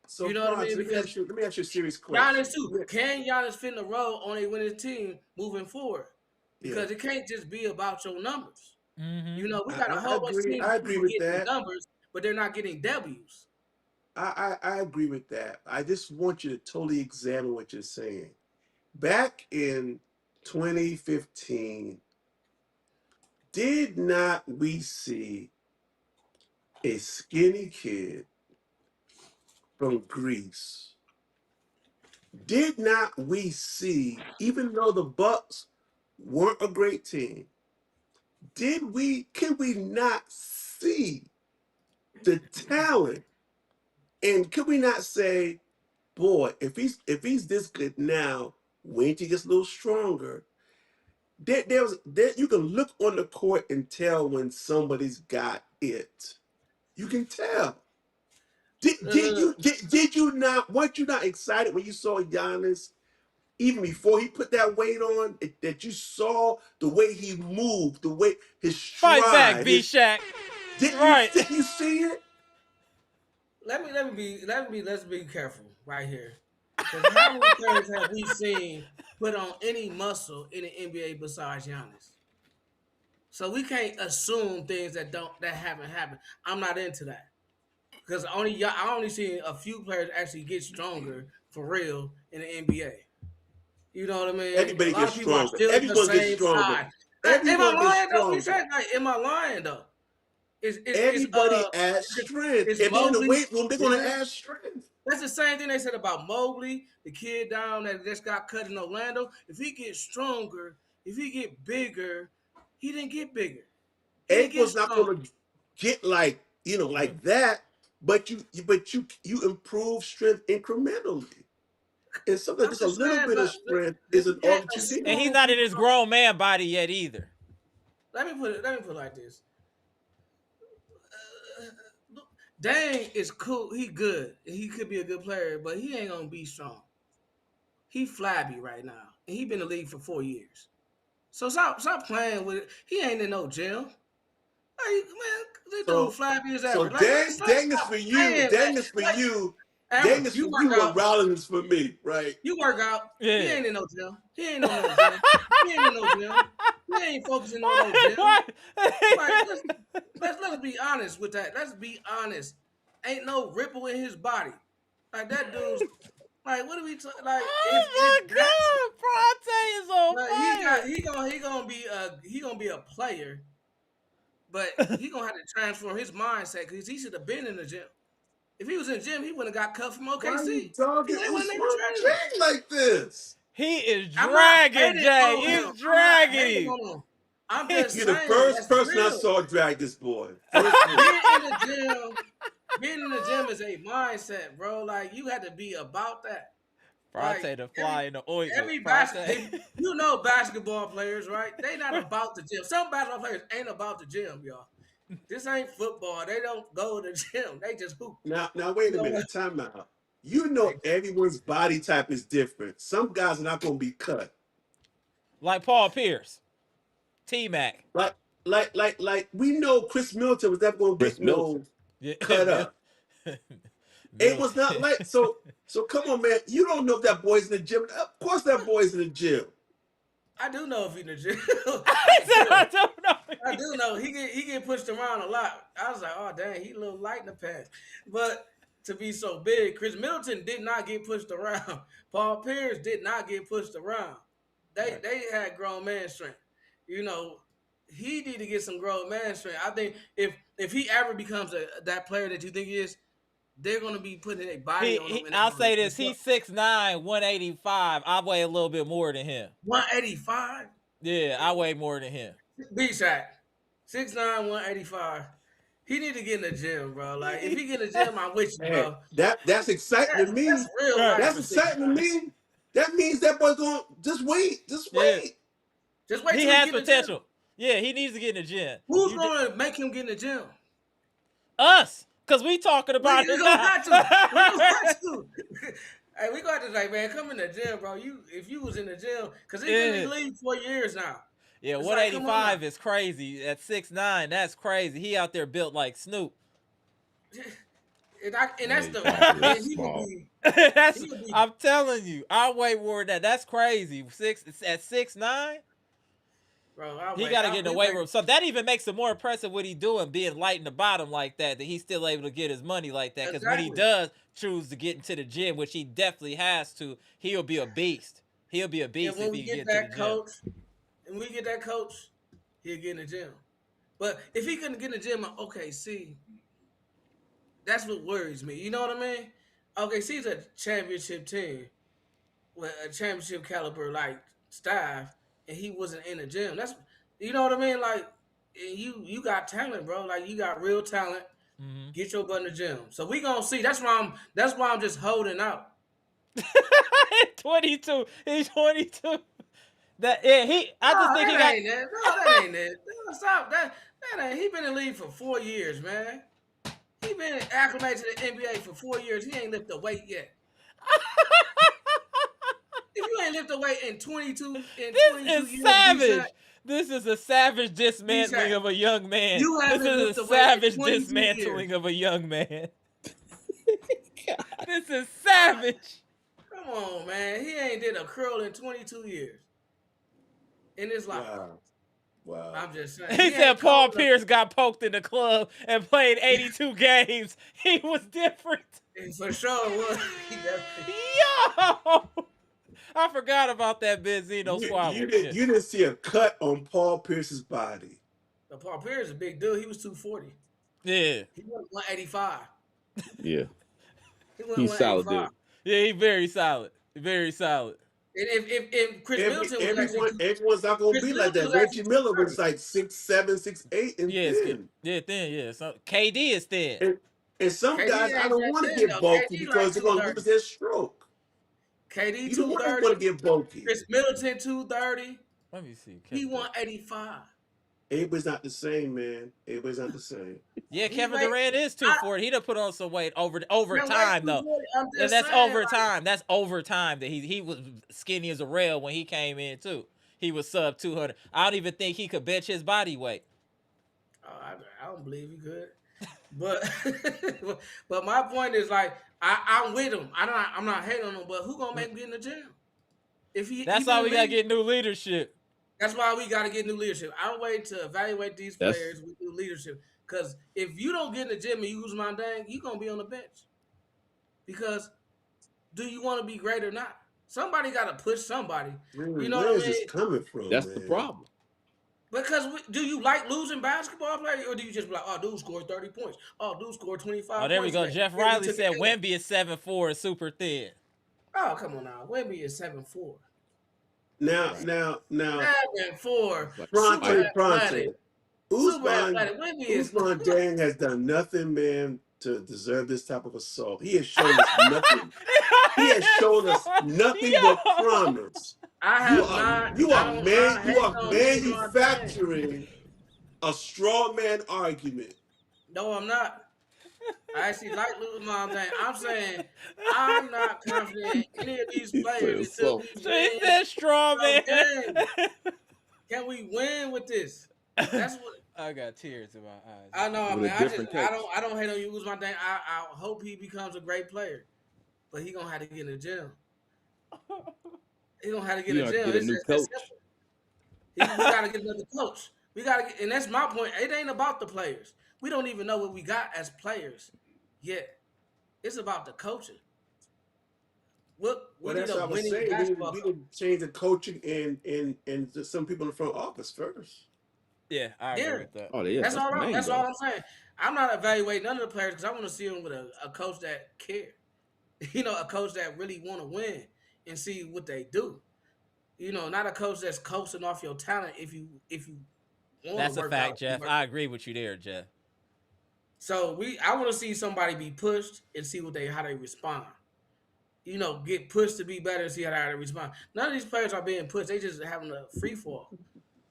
so You know what I Bronx, mean? Because let me ask you a serious Giannis question. too. Can Giannis fit in a role on a winning team moving forward? Yeah, Because it can't just be about your numbers. Mm-hmm. We got a I whole bunch of agree. teams I with agree people with getting that. numbers, but they're not getting W's. I agree with that. I just want you to totally examine what you're saying. Back in 2015, did not we see a skinny kid from Greece? Did not we see, even though the Bucks weren't a great team, can we not see the talent? And could we not say, boy, if he's this good now, wait till he gets a little stronger. There you can look on the court and tell when somebody's got it. You can tell. Did Uh, you did you not weren't you not excited when you saw Giannis even before he put that weight on? That you saw the way he moved, the way his Fight back, stride, B his Shack. did you Right. did you see it? let's be careful right here, because how many players have we seen put on any muscle in the NBA besides Giannis? So we can't assume things that haven't happened. I'm not into that because I only seen a few players actually get stronger for real in the NBA. You know what I mean? A Everybody lot gets of people are stronger. still the Everyone gets same stronger. size. Am I Everyone gets lying though? stronger. Like, am I lying though? It's Everybody adds strength. it's If they're in the Mobley. weight room, they're gonna Yeah, add strength. that's the same thing they said about Mobley, the kid down that just got cut in Orlando. If he gets stronger, if he get bigger, he didn't get bigger. He didn't get Everyone's not stronger. gonna get like like that, but you improve strength incrementally. And sometimes I'm just a just little saying, bit but of strength we isn't all can't that you need. And he's assume not in people his don't. grown man body yet either. Let me put it like this. Dang is cool. He good. He could be a good player, but he ain't gonna be strong. He flabby right now, and he been in the league for 4 years. So stop playing with it. He ain't in no gym. Like man, this dude So flabby as so ever. Let's dang is stop for you, playing, man. dang is for Like you, dang Amber, is for you work you what out. Rollins is for me, right? You work out. He Yeah. ain't in no gym. He ain't on no gym. He ain't in no gym. He ain't focusing on no gym. What? Like let's be honest with that. Let's be honest. Ain't no ripple in his body. Like that dude's like what are we like if Oh that's my God, like Bronte he gonna be a player, but is on he gonna have to transform his mindset because he should have been in the gym. If he was in the gym, he wouldn't have got cut from Why are you OKC. dogging They wouldn't even Usman trade him. King like this? He is I'm not dragging hating Jay. on him. He's I'm not dragging hating him. on him. I'm just You're the saying first that's person I real. saw drag this boy. First one. Being in the gym, being in the gym is a mindset, bro. Like you had to be about that. Like Bronte the fly in the ointment. every Bronte. basketball players, right? They not about the gym. Some basketball players ain't about the gym, y'all. This ain't football. They don't go to the gym. They just hoop. Now wait You a know what? minute. Time out. You know everyone's body type is different. Some guys are not going to be cut. Like Paul Pierce. T Mac. Like like we know Chris Middleton was never going to Chris get Middleton. no Yeah, cut up. It was not Middleton. like so come on man. You don't know if that boy's in the gym. Of course that boy's in the gym. I do know if he in the gym. I I said do. I don't know. I do know he get pushed around a lot. I was like, oh dang, he a little light in the pants. But to be so big, Chris Middleton did not get pushed around. Paul Pierce did not get pushed around. Right. They had grown man strength. You know, he need to get some grown man strength. I think if he ever becomes that player that you think he is, they're gonna be putting a body on him. I'll say this. He's 6'9", 185. I weigh a little bit more than him. 185. Yeah, I weigh more than him. B-Shot. 6'9", 185. He need to get in the gym, bro. Like if he get in the gym, I'm with you, Hey, bro. that's exciting to That's me. real Right. life That's for exciting to 6'9". me. That means that boy's going to just wait. Just Yeah, wait. Just wait he till he has get in the gym. potential. Yeah, he needs to get in the gym. Who's going to make him get in the gym? Us, because we talking about We it gonna now. have to. We gonna have to. Hey, we got to like, man, come in the gym, bro. If you was in the gym, because he's been in the league 4 years now. Yeah, It's like, come on 185 now. is crazy. At 6'9", that's crazy. He out there built like Snoop. And that's the Exactly. man. That's He will small. be. That's He will be, I'm telling you, I weigh more than that. That's crazy. At 6'9", bro. I he wait. got to get in the weight wait. room. So that even makes it more impressive what he doing, being light in the bottom like that. That he's still able to get his money like that. Because when he Exactly. does choose to get into the gym, which he definitely has to, he'll be a beast. He'll be a And beast when if we he get get to the that gym. coach, he'll get in the gym. But if he couldn't get in the gym, okay, see, that's what worries me. You know what I mean? Okay, see, it's a championship team with a championship caliber like staff, and he wasn't in the gym. That's, you know what I mean? Like, you got talent, bro. Like, you got real talent. Mm-hmm. Get your butt in the gym. So we gonna see. That's why I'm just holding out. 22. He's 22. That yeah, I just think he got. Ain't it. No, that ain't it. No, stop that. That ain't. He been in the league for 4 years, man. He been acclimated to the NBA for 4 years. He ain't lifted a weight yet. If you ain't lifted a weight in 22 This is years, savage. This is a savage dismantling D-Sack, of a young man. you This haven't is a lifted a weight in savage 22 dismantling years. of a young man. This is savage. Come on, man. He ain't did a curl in 22 years in his life. Wow. I'm just saying. He said Paul Pierce got poked in the club and played 82 games. He was different. For sure was. He definitely. Yo! I forgot about that Benzino squabble. You didn't see a cut on Paul Pierce's body. Paul Pierce is a big dude. He was 240. Yeah. He was 185. Yeah. He was He's solid, 185. dude. Yeah, he very solid. Very solid. And if Chris Middleton was everyone's not gonna Chris be like Middleton that. was Reggie actually Miller was 230. like 6'7", 6'8", and Yeah, thin. thin, yeah. So KD is thin. And some KD guys I ain't don't that want to thin get though. bulky KD because like they're gonna 230. lose their stroke. KD You don't want 230. to get bulky. Chris Middleton 230. Let me see. He 185. Everybody's not the same, man. Everybody's not the same. Yeah, He Kevin weighed- Durant is 240. He done put on some weight over Man, like time though. 240, I'm And just that's saying, over like, time. That's over time that he was skinny as a rail when he came in too. He was sub 200. I don't even think he could bench his body weight. I don't believe he could. But but my point is like I'm with him. I'm not hating on him, but who gonna make him get in the gym? If That's why we gotta get new leadership. That's why we gotta get new leadership. I'm waiting to evaluate these players with new leadership. Because if you don't get in the gym and you use my dang, you gonna be on the bench. Because do you want to be great or not? Somebody got to push somebody. You know Where what is I mean? this coming from? That's man? the problem. Because do you like losing basketball players, or do you just be like, oh, dude scored 30 points. Oh, dude scored 25 points. Oh, there we go. Today. Jeff Riley said Wemby is 7'4" and super thin. Oh, come on now. Wemby is 7'4". Now. 7'4". Pronto. Usman Dang has done nothing, man, to deserve this type of assault. He has shown us nothing. He has shown us nothing but promise. You are manufacturing a straw man argument. No, I'm not. I actually like Usman Garuba. I'm saying I'm not confident in any of these players until we win. He said straw man. Can we win with this? That's what I got tears in my eyes. I know, With man. I don't hate on you, Usman Garuba. I hope he becomes a great player, but he gonna have to get in the gym. He gonna have to get in the gym. Get a new coach. We gotta get another coach. We gotta get, and that's my point. It ain't about the players. We don't even know what we got as players yet. It's about the coaching. Well, that's what I was saying. We didn't change the coaching and some people in the front office first. Yeah, I agree with that. Oh, yeah, that's all I'm saying. I'm not evaluating none of the players because I want to see them with a coach that care. You know, a coach that really want to win and see what they do. You know, not a coach that's coasting off your talent if you want That's to work a fact, out, Jeff. I agree with you there, Jeff. So I want to see somebody be pushed and see how they respond. get pushed to be better and see how they respond. None of these players are being pushed. They just having a free fall.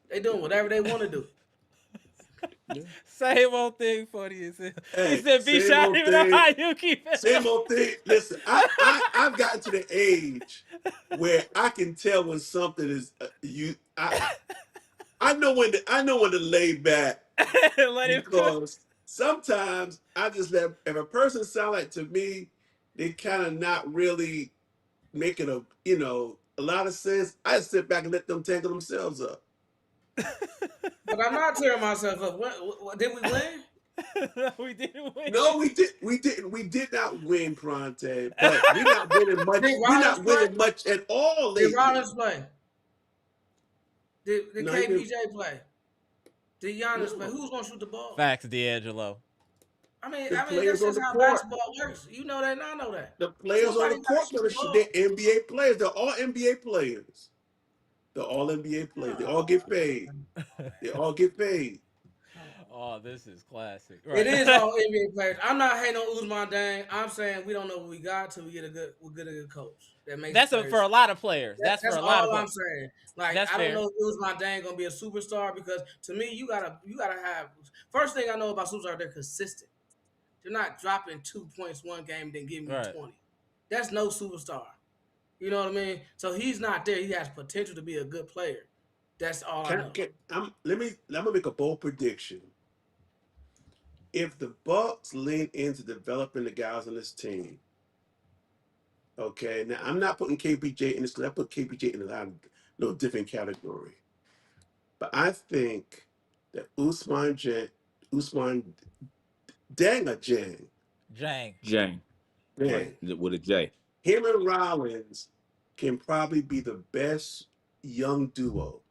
They doing whatever they want to do. Yeah. Same old thing, funny as hell. He Hey, said, "Bitch, same I don't old even know thing. how you keep it Same up." old thing. Listen, I've gotten to the age where I can tell when something is you. I know when to lay back Let him cook. because sometimes I just let if a person sound like to me, they kind of not really making a lot of sense. I just sit back and let them tangle themselves up. But I'm not tearing myself up. What did we win? No, we didn't win. No, we did not win, Pronte, but we're not winning much. Did We're Rollins not play? winning much at all Did lately. Rollins play? Did No, even KPJ play? Did Giannis play? no. Who's gonna shoot the ball? Facts, D'Angelo. The That's players on just the how court, basketball works. You know that, and I know that. the players on Somebody the got to court, shoot the they're ball. NBA players. They're all NBA players. They're all NBA players. They all get Oh, paid. They all get paid. come on. Oh, this is classic. It Right. is all NBA players. I'm not hating on Usman Dang. I'm saying we don't know what we got till we get a good coach that makes That's for players. a lot of players. That's for That's a lot of all I'm players. saying. Like That's I don't fair. know if Usman Dang gonna be a superstar because to me you gotta have first thing I know about superstars they're consistent. They're not dropping 2 points one game then giving you Right. 20. That's no superstar. You know what I mean? So he's not there. He has potential to be a good player. That's all I know. Let me make a bold prediction. If the Bucks lean into developing the guys on this team, okay. Now I'm not putting KPJ in this because I put KPJ in a little different category. But I think that Usman Dang or Jang, Jang. Jang, like man, with a J. him and Rollins can probably be the best young duo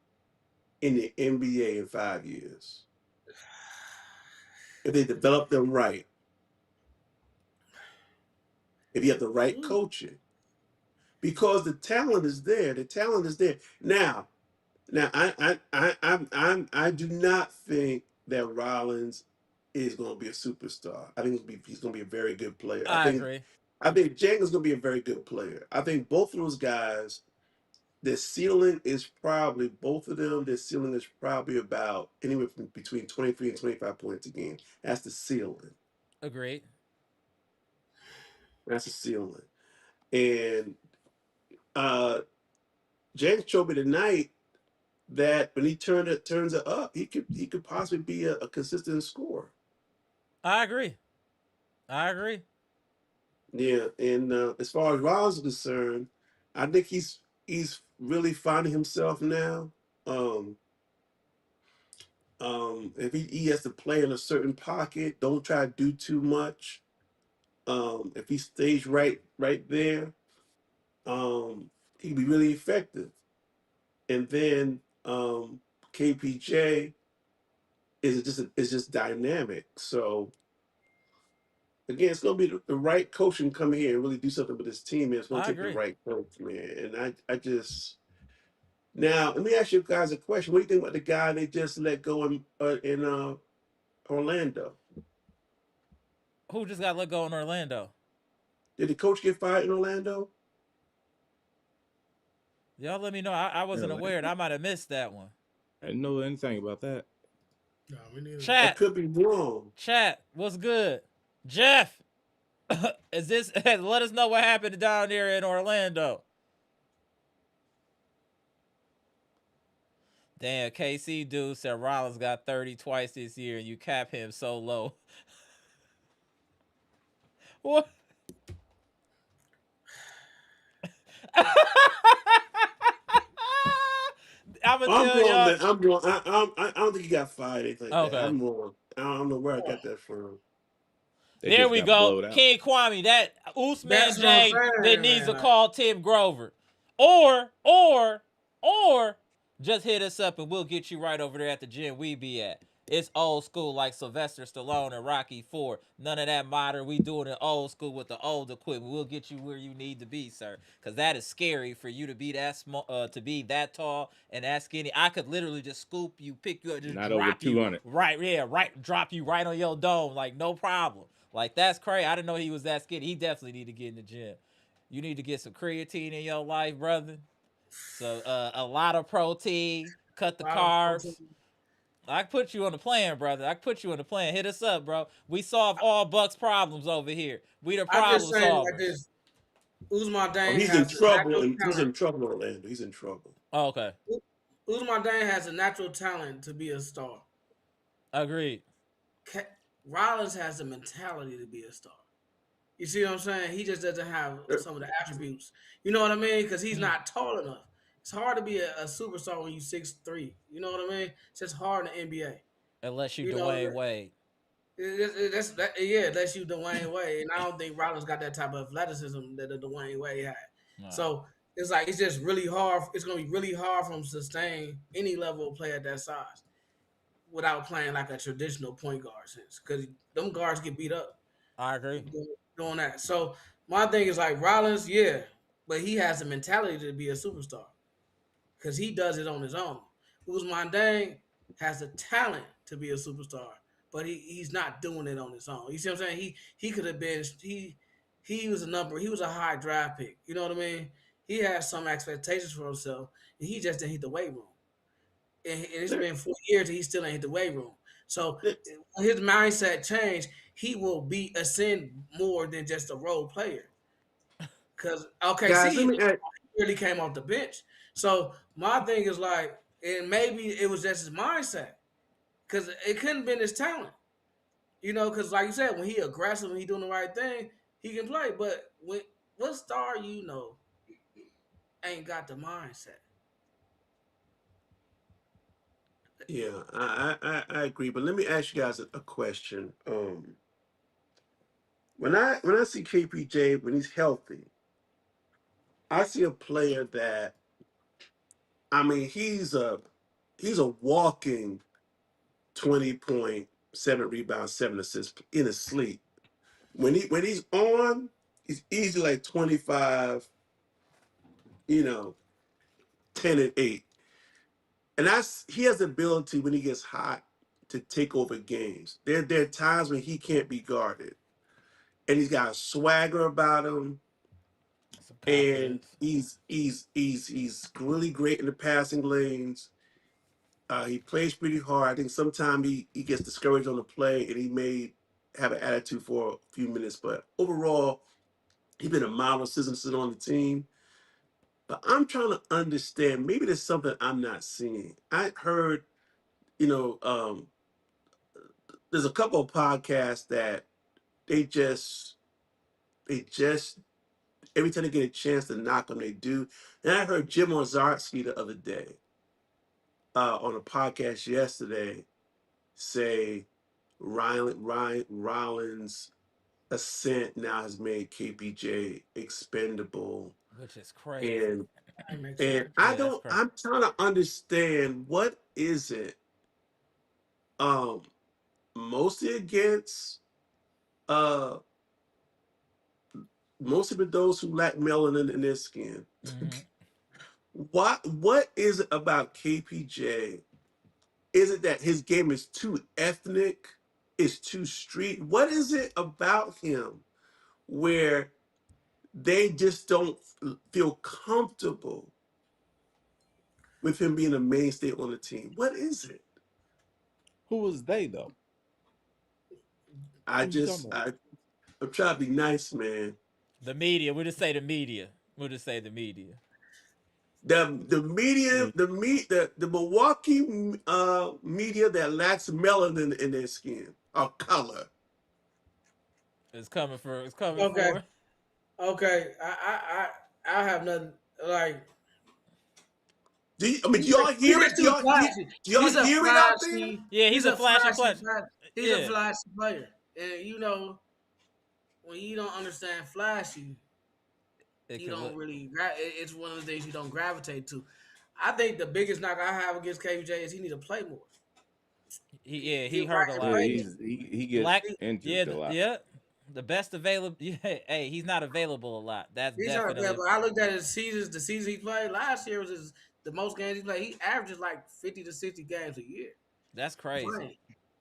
in the NBA in 5 years if they develop them right. If you have the right coaching, because the talent is there. The talent is there. Now, I do not think that Rollins is going to be a superstar. I think he's going to be a very good player. I agree. I think Jang is going to be a very good player. I think both of those guys, their ceiling is probably both of them. Their ceiling is probably about anywhere from between 23 and 25 points a game. That's the ceiling. Agreed. That's the ceiling. And uh Jang showed me tonight that when he turns it up, he could possibly be a consistent scorer. I agree. I agree. Yeah, and as far as Rollins is concerned, I think he's really finding himself now. Um, if he has to play in a certain pocket, don't try to do too much. If he stays right there, he can be really effective. And then KPJ is just dynamic. So again, it's gonna be the right coach can come here and really do something with his team. And it's gonna I take the agree. right coach, man. And I just now let me ask you guys a question. What do you think about the guy they just let go in Orlando? Who just got let go in Orlando? Did the coach get fired in Orlando? Y'all let me know. I wasn't Really? aware. I might have missed that one. I didn't know anything about that. No, we need I Chat. could be wrong. Chat. What's good? Jeff. Is this let us know what happened down there in Orlando. Damn, KC dude said Rollins got 30 twice this year and you cap him so low. What? I'm gonna I'm tell wrong, y'all. man. I'm wrong. I don't think he got fired, anything like that. Okay. I'm wrong. I don't know where I got that from. They There just we got go. blowed out. King Kwame, that Usman That's what I'm Jang that saying, needs man. to call Tim Grover. Or just hit us up and we'll get you right over there at the gym we be at. It's old school like Sylvester Stallone and Rocky 4. None of that modern. We doing it old school with the old equipment. We'll get you where you need to be, sir. Because that is scary for you to be that small, to be that tall and that skinny. I could literally just scoop you, pick you up, just Not over drop you 200. right, yeah, right, drop you right on your dome, like no problem. Like that's crazy. I didn't know he was that skinny. He definitely need to get in the gym. You need to get some creatine in your life, brother. So a lot of protein, cut the A lot of carbs. protein. I can put you on the plan, brother. I can put you on the plan. Hit us up, bro. We solve all Bucks problems over here. We the I just problem saying like solvers. this. Usman Oh, Dang he's in has a trouble, natural and he's talent. in trouble, Orlando. He's in trouble. Oh, okay, Usman Dang has a natural talent to be a star. agreed. Rollins has the mentality to be a star. You see what I'm saying? He just doesn't have some of the attributes. You know what I mean? Because he's Mhm. not tall enough. It's hard to be a superstar when you're 6'3". You know what I mean? It's just hard in the NBA. Unless you You know, Dwayne Wade. yeah, that's you Dwayne Wade, and I don't think Rollins got that type of athleticism that the Dwayne Wade had. Nah, So it's like it's just really hard. It's gonna be really hard for him to sustain any level of play at that size without playing like a traditional point guard sense, because them guards get beat up I agree. doing that. So my thing is like Rollins, yeah, but he has the mentality to be a superstar because he does it on his own. Usman Dang has the talent to be a superstar, but he's not doing it on his own. You see what I'm saying? He could have been he was a number. He was a high draft pick. You know what I mean? He has some expectations for himself, and he just didn't hit the weight room. And it's There, been 4 years, and he still ain't hit the weight room. So there- when his mindset change, he will be ascend more than just a role player. Because guys, let OKC me ask. really came off the bench. So my thing is like, and maybe it was just his mindset because it couldn't have been his talent. You know, because like you said, when he aggressive and he doing the right thing, he can play. But when what star you know ain't got the mindset? Yeah, I agree, but let me ask you guys a question. When I see KPJ when he's healthy, I see a player that I mean he's a walking 20 point, 7 rebounds, 7 assists in his sleep. When he's on, he's easily like 25, you know, 10 and 8. And he has the ability when he gets hot to take over games. There are times when he can't be guarded. And he's got a swagger about him. Some And confidence. he's really great in the passing lanes. He plays pretty hard. I think sometimes he gets discouraged on the play and he may have an attitude for a few minutes. But overall, he's been a model citizen on the team. But I'm trying to understand. Maybe there's something I'm not seeing. I heard, you know, there's a couple of podcasts that they just they just every time they get a chance to knock them, they do. And I heard Jim Ozarski the other day on a podcast yesterday say Rollins' ascent now has made KPJ expendable, Which is crazy. and That makes and sense. I Yeah, that's don't. crazy. I'm trying to understand what is it. Um, Mostly against uh mostly with those who lack melanin in their skin. Hmm. What is it about KPJ? Is it that his game is too ethnic? Is too street? What is it about him where they just don't feel comfortable with him being a mainstay on the team? What is it? Who was they though? I Who you talking just about? I'm trying to be nice, man. The media. We just say the media. We'll just say the media. The media, Mm. the Milwaukee media that lacks melanin in their skin or color. It's coming for. It's coming Okay, for. okay. I have nothing like. Do y'all He's hear just it? too flashy. Do y'all He's a hear it out there? flashy. Yeah, he's He's a a flashy flashy. player. He's a Yeah, flashy player, and you know when you don't understand flashy, it you could don't look. really. It's one of the things you don't gravitate to. I think the biggest knock I have against KJ is he need to play more. He Get hurt right a and Yeah, lot. play more. he gets Lack. Yeah, injured a lot. yeah. The best available. Yeah, hey, he's not available a lot. That's He's not bad, definitely. but I looked at his seasons. The season he played last year was the most games he played. He averages like 50 to 60 games a year That's crazy. playing.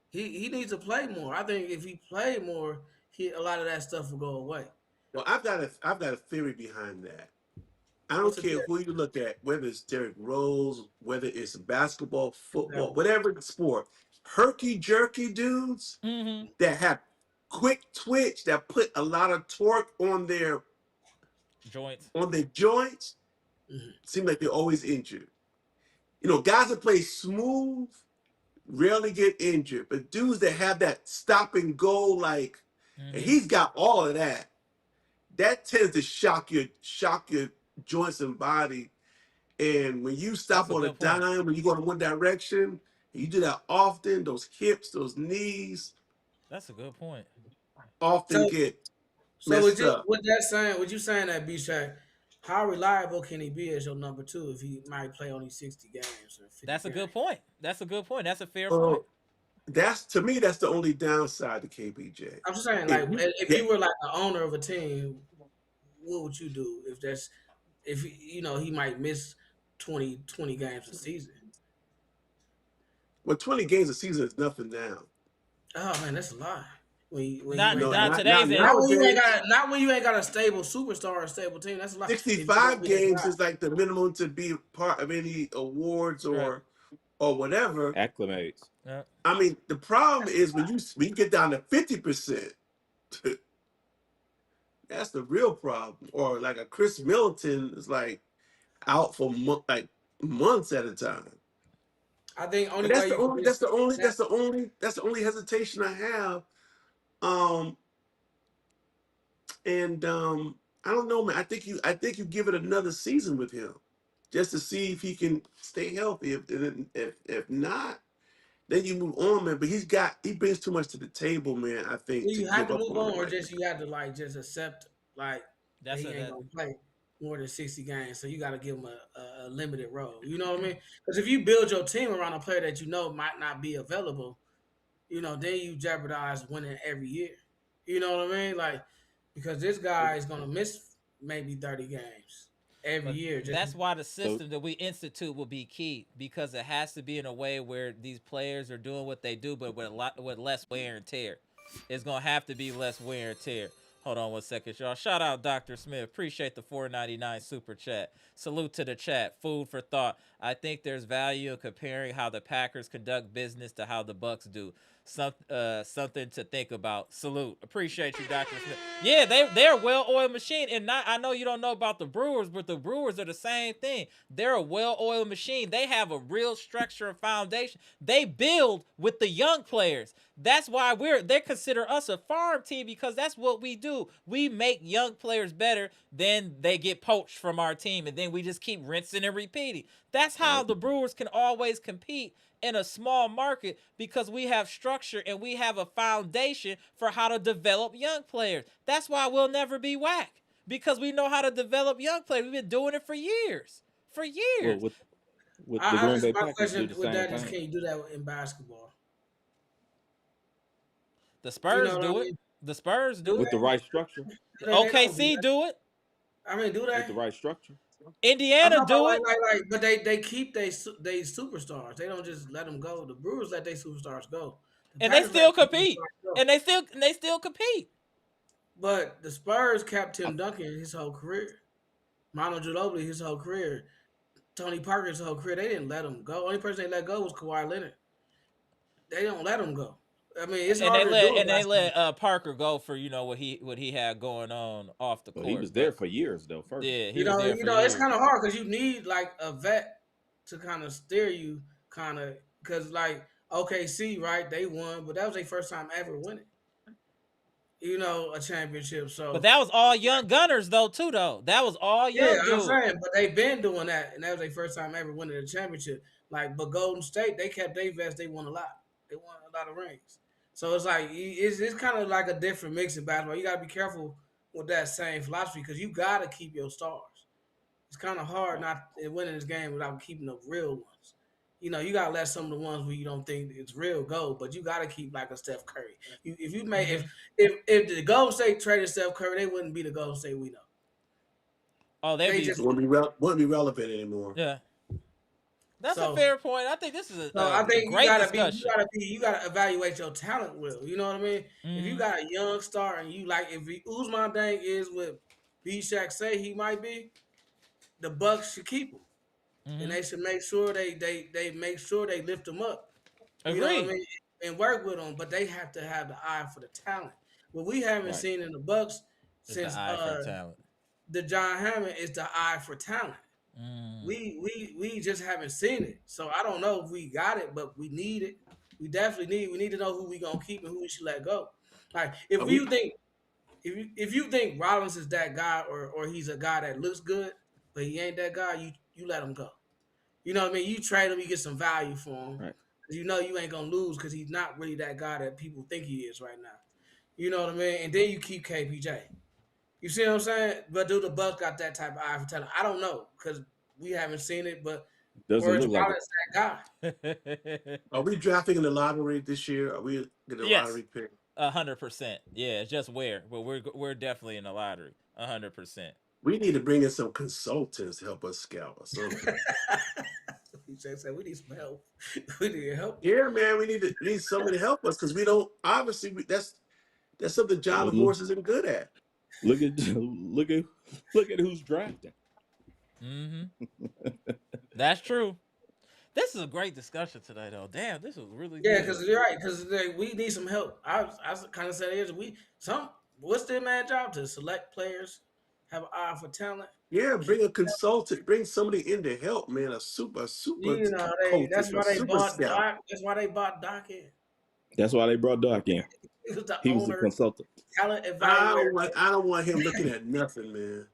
He needs to play more. I think if he played more, a lot of that stuff will go away. Well, I've got a theory behind that. I What's don't the care theory? who you look at, whether it's Derrick Rose, whether it's basketball, Okay. football, whatever sport, herky jerky dudes Mm-hmm. that have quick twitch that put a lot of torque Joints. on their joints Mhm. seem like they're always injured. You know, guys that play smooth rarely get injured, but dudes that have that stop and go, like, and Mm-hmm. he's got all of that, that tends to shock your joints and body. And when you That's stop a on a good point. dime, when you go in one direction, you do that often, those hips, those knees That's a good point. often So, get so messed up. with that saying, would you saying that B Shay, how reliable can he be as your number two if he might play only 60 games or 50 That's a good games? point. That's a good point. That's a fair point. Well, that's to me, that's the only downside to KBJ. I'm just saying, If like, you if you get were like the owner of a team, what would you do if he might miss 20 games a season? well, 20 games a season is nothing now. Oh man, that's a lot. When you Not ain't No, got not not today's end. nowadays. not when you ain't got a stable superstar or a stable team. That's a lot. If you gonna 65 be that games guy, is like the minimum to be part of any awards Right. or whatever. Acclimates. Yeah. I mean, the problem that's is when you get down to 50%, that's the real problem. Or like a Chris Middleton is like out for like months at a time. I think only And that's way the you can only get that's the only that. that's the only that's the only hesitation I have. Um and I don't know, man. I think you give it another season with him just to see if he can stay healthy. If not, then you move on, man. But he brings too much to the table, man. I think Do to you have give to up move on on, him or right just now. you have to like just accept like that That's he a ain't that. gonna play more than 60 games? So you got to give him a limited role. You know what I mean? Because if you build your team around a player that you know might not be available, then you jeopardize winning every year. You know what I mean? Like because this guy is gonna miss maybe 30 games every But year. Just that's why the So system that we institute will be key because it has to be in a way where these players are doing what they do, but with less wear and tear. It's gonna have to be less wear and tear. Hold on 1 second, y'all. Shout out Dr. Smith. Appreciate the 4.99 super chat. Salute to the chat. Food for thought. I think there's value in comparing how the Packers conduct business to how the Bucks do. Something to think about. Salute. Appreciate you, Dr. Smith. Yeah, they're a well-oiled machine. And I know you don't know about the Brewers, but the Brewers are the same thing. They're a well-oiled machine. They have a real structure and foundation. They build with the young players. That's why they consider us a farm team because that's what we do. We make young players better, then they get poached from our team, and then we just keep rinsing and repeating. That's how right. the Brewers can always compete in a small market because we have structure and we have a foundation for how to develop young players. That's why we'll never be whack because we know how to develop young players. We've been doing it for years. For Well, years. with the Green Bay my Packers do question the with same that is, thing can you do that in basketball? The You Spurs know what I do it. mean? The Spurs Do do with it. the they? right structure. They don't do OKC that. do it. I mean, do With they? the right structure. I'm Indiana talking about do it. but they keep they superstars. They don't just let them go. The Brewers let their superstars go. The And they Packers let still their compete. superstars go. And they still compete. But the Spurs kept Tim Duncan his whole career. Manu Ginobili his whole career. Tony Parker his whole career. They didn't let him go. Only person they let go was Kawhi Leonard. They don't let him go. I mean, it's And they harder to let do in and they basketball. let Parker go for what he had going on off the But he court. was there But for years though. First, yeah, he was there for It's years. kind of hard because you need like a vet to kind of steer you, kind of because like OKC, right? They won, but that was their first time ever winning. A championship. But So that was all young gunners though too though. That was all yeah, young I'm dudes. saying, but they've been doing that, and that was their first time ever winning a championship. Like, but Golden State, they kept their vest. They won a lot. They won a lot of rings. So it's like it's kind of like a different mix in basketball. You got to be careful with that same philosophy because you got to keep your stars. It's kind of hard right. not winning this game without keeping the real ones. You gotta let some of the ones where you don't think it's real go, but you gotta keep like a Steph Curry. If you make Mm-hmm. if the Golden State traded Steph Curry, they wouldn't be the Golden State we know. Oh, they'd They be just It wouldn't be relevant anymore. yeah. That's a So fair point. I think this is So I a think great discussion. you gotta evaluate your talent, Will. You know what I mean? If you Mm-hmm. got a young star and you like, if Usman Dang is what B Shaq say he might be, the Bucks should keep him, and Mm-hmm. they should make sure they make sure they lift him up. You know what I Agreed. mean? And work with them, but they have to have the eye for the talent. What we haven't Right. seen in the Bucks It's the since eye for the talent. the John Hammond is the eye for talent. Mm. We just haven't seen it. So I don't know if we got it, but we need it. We need to know who we gonna keep and who we should let go. Like Are if we? you think if you think Rollins is that guy or he's a guy that looks good, but he ain't that guy, you let him go. You know what I mean? You trade him, you get some value for him. Right. You know you ain't gonna lose because he's not really that guy that people think he is right now. You know what I mean? And then you keep KPJ. You see what I'm saying? But do the Bucks got that type of eye for talent? I don't know because we haven't seen it. But Doesn't or is look like it. Rollins that guy? Are we drafting in the lottery this year? Are we getting a Yes, lottery pick? 100%. Yeah, it's just where, but we're definitely in the lottery. 100%. We need to bring in some consultants to help us scout or something. He said we need some help. We need help. Yeah, man, we need somebody to help us because we don't obviously that's something John Well, Horse isn't good at. look at look at who's drafting. Mm-hmm. That's true. This is a great discussion today, though. Damn, this was really Yeah, good. because you're right. Because we need some help. I kind of said it. What's their man job to select players, have an eye for talent. Yeah, bring a consultant, bring somebody in to help, man. A super You know, coach, that's a why they super bought scout. Doc. That's why they bought Doc in. That's why they brought Doc in. He was the He was a owner, consultant. talent I evaluator. don't want I don't want him looking at nothing, man.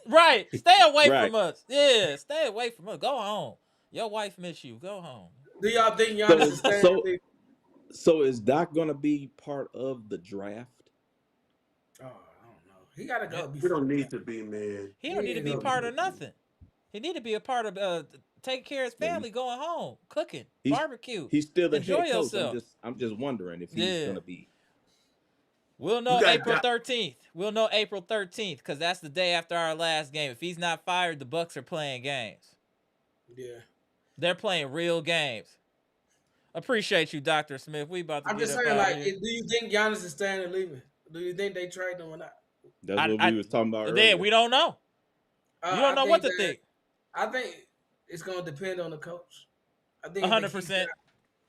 Right. Stay away Right. from us. Yeah, stay away from us. Go home. Your wife miss you. Go home. Do y'all think Giannis is staying in the So league? so is Doc gonna be part of the draft? Oh, I don't know. He got to go We before don't that. need to be, man. He don't need to be Yeah, part of nothing. He need to be a part of taking care of his But family, going home, cooking, he's barbecue. he's still the Enjoy head coach. yourself. I'm just wondering if he's Yeah. gonna be. We'll You know got April Doc. 13th. We'll know April 13th because that's the day after our last game. If he's not fired, the Bucks are playing games. Yeah. They're playing real games. Appreciate you, Dr. Smith. We about to I'm get just up saying, out like, of here. do you think Giannis is staying and leaving? Do you think they trade him or not? That's what we was talking about Then earlier. we don't know. You don't know what to think. I think it's going to depend on the coach. I think 100%.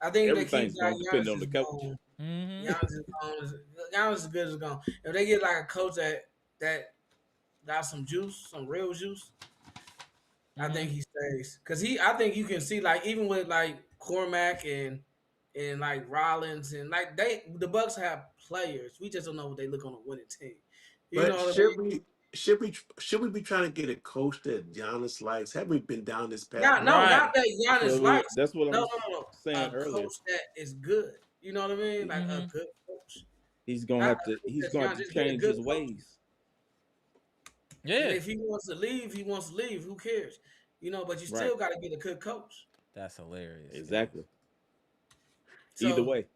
I think if they keep Everything's gonna depend Giannis on the is coach. gone. Mm-hmm. Giannis is gone. Giannis is good as gone. If they get like a coach that got some juice, some real juice, I think he stays. I think you can see like even with like Cormac and like Rollins and like the Bucks have players. We just don't know what they look on a winning team. You know But what I mean? should we be trying to get a coach that Giannis likes? Haven't we been down this path? No, Right. not that Giannis likes. That's what I No, was no, no. saying A earlier. coach that is good. You know what I mean? Like a Mhm. good coach. He's gonna Not have to. He's just gonna Giannis, have to just get a change good his coach. ways. Yeah. And if he wants to leave, he wants to leave. Who cares? You know, but you still Right. got to get a good coach. That's hilarious. Exactly. So, Either way.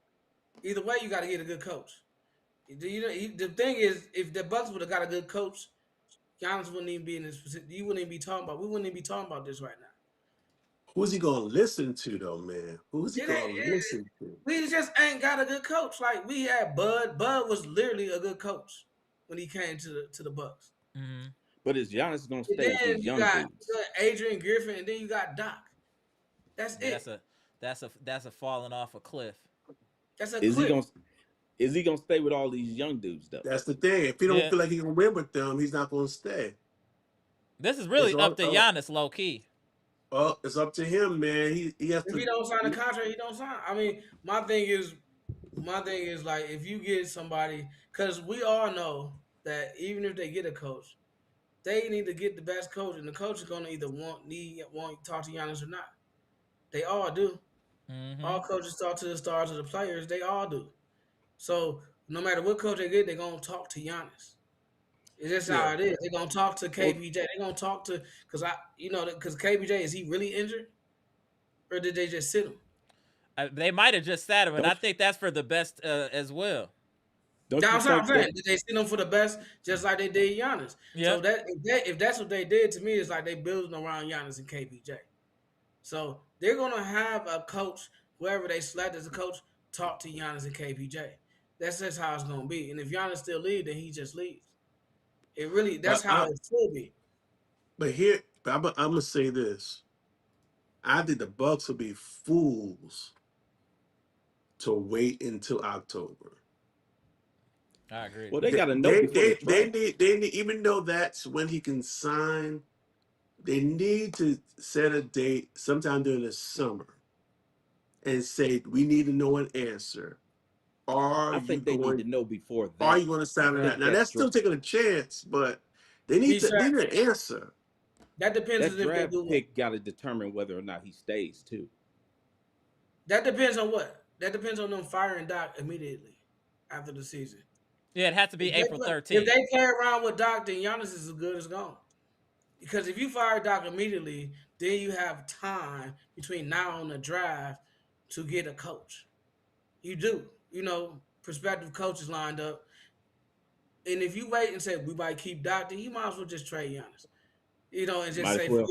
you got to get a good coach. The thing is, if the Bucks would have got a good coach, Giannis wouldn't even be in this position. You wouldn't even be talking about. We wouldn't even be talking about this right now. Who's he gonna listen to though, man? Who's he It gonna ain't- listen to? We just ain't got a good coach. Like we had Bud. Bud was literally a good coach when he came to the Bucks. Mm-hmm. But is Giannis gonna And stay with then these you young got dudes? Adrian Griffin, and then you got Doc. That's it. That's a falling off a cliff. That's a Is he clip. gonna Is he gonna stay with all these young dudes though? That's the thing. If he don't Yeah. feel like he can win with them, he's not gonna stay. This is really It's up to all- Giannis, low key. Oh, it's up to him, man. He has If to. he don't sign a contract, he don't sign. I mean, my thing is like if you get somebody, because we all know that even if they get a coach, they need to get the best coach, and the coach is gonna either want to talk to Giannis or not. They all do. Mm-hmm. All coaches talk to the stars of the players. They all do. So no matter what coach they get, they're gonna talk to Giannis. It's just how it is. They're gonna talk to KPJ. They're gonna talk to because KPJ, is he really injured, or did they just sit him? They might have just sat him, and I Don't- think that's for the best as well. Don't That's you what I'm think saying. Did they sit him for the best, just like they did Giannis? Yeah. So if that's what they did to me, it's like they building around Giannis and KPJ. So they're gonna have a coach, whoever they select as a coach, talk to Giannis and KPJ. That's just how it's gonna be. And if Giannis still leaves, then he just leaves. It really that's But how it should be. I'm gonna say this. I think the Bucks will be fools to wait until October. I agree. Well, they got to know before the draft. They need, even though that's when he can sign, they need to set a date sometime during the summer and say we need to know an answer. Are I you think they need going? to know before Are that. you going to I sign or not? think Now that's still taking a chance, but they need to they need an answer. That depends that on if they draft do what. pick got to determine whether or not he stays too. That depends on what? That depends on them firing Doc immediately after the season. Yeah, it has to be April If 13th. they play around with Doc, then Giannis is as good as gone. Because if you fire Doc immediately, then you have time between now and the draft to get a coach. You do. Prospective coaches lined up. And if you wait and say we might keep Doc, then you might as well just trade Giannis. And just Might as say well.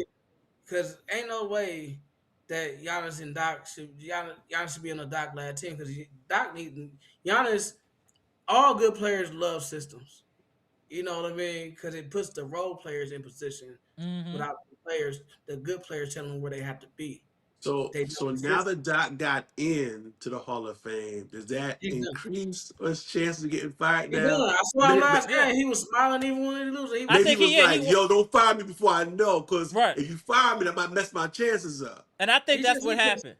because ain't no way that Giannis should be on a Doc led team because Doc need Giannis. All good players love systems. You know what I mean? Because it puts the role players in position Mm-hmm. without the good players telling them where they have to be. So They know so the now system. that Doc got in to the Hall of Fame, does that He's done. increase his chances of getting fired He now? done. I saw him Maybe, last Yeah, game. He was smiling even when he lose. He I was maybe he think was he like, wa- "Yo, don't fire me before I know, because right, if you fire me, that might mess my chances up." and I think he that's just what he just happened.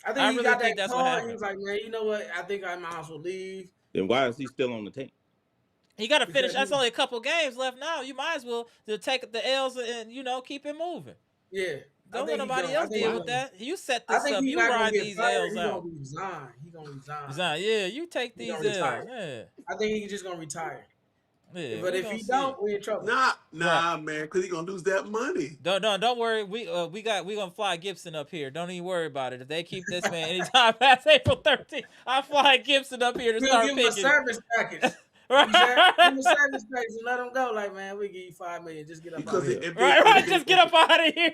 I I think he really got that think that's what call. He happened. was like, man, you know what? I think I might as well leave Then why is he still on the team? He got to finish. because That's only a couple games left now. You might as well to take the L's and keep it moving. yeah, I Don't let think he nobody going. I else think deal he Why? with going. that. You set I this think up. he's You not gonna ride get these fired. L's He gonna out. resign. He gonna resign. Resign. Yeah, you take He these gonna L's. retire. Yeah, I think he's just gonna retire. yeah. But We if gonna he see. don't, we in trouble. Right. Nah, man, because he gonna lose that money. Don't worry. We gonna fly Gibson up here. Don't even worry about it. If they keep this man anytime past April 13th, I fly Gibson up here to We'll start give him a picking it. service package. Right. You said give him a service package and let him go. Like, man, we give you $5 million. Just get up out Because of here. Yeah. Right. Just get up out of here.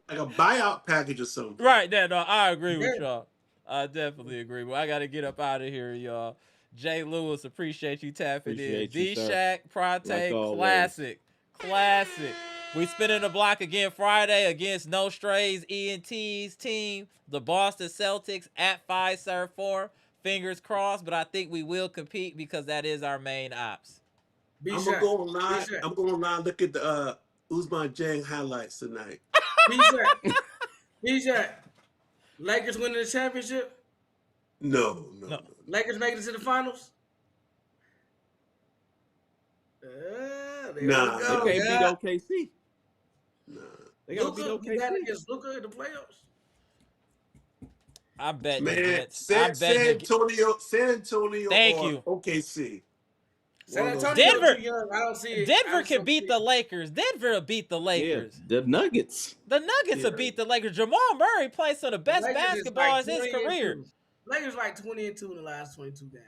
like a buyout package or something. Right, no, I agree with Yeah. y'all. I definitely agree. But I got to get up out of here, y'all. Jay Lewis, appreciate you tapping in. Appreciate you, D sir. Shack, Like Pronte, always. classic. We spinning the block again Friday against No Strays ENT's team, the Boston Celtics at Fiserv Forum. Fingers crossed, but I think we will compete because that is our main ops. Be I'm gonna shot. go Be online. shot. I'm going online look at the Usman Jang highlights tonight. Be shot. Be shot. Lakers winning the championship. No. Lakers making it to the finals. There Nah, we They go. can't Yeah. beat OKC. Nah. They got to beat Luka, you got OKC. against Luka in the playoffs. I'm betting Man, against. San, I'm betting San against. Antonio, San Antonio, Thank or you. OKC. San One of those Antonio two. Denver. too young. I don't see it. I Denver just can don't beat see the it. Lakers. Denver will beat the Yeah, Lakers. the Nuggets. The Nuggets will Yeah. beat the Lakers. Jamal Murray plays some of the The best Lakers is basketball like in his 20 and career. 2. Lakers like 20-2 in the last 22 games.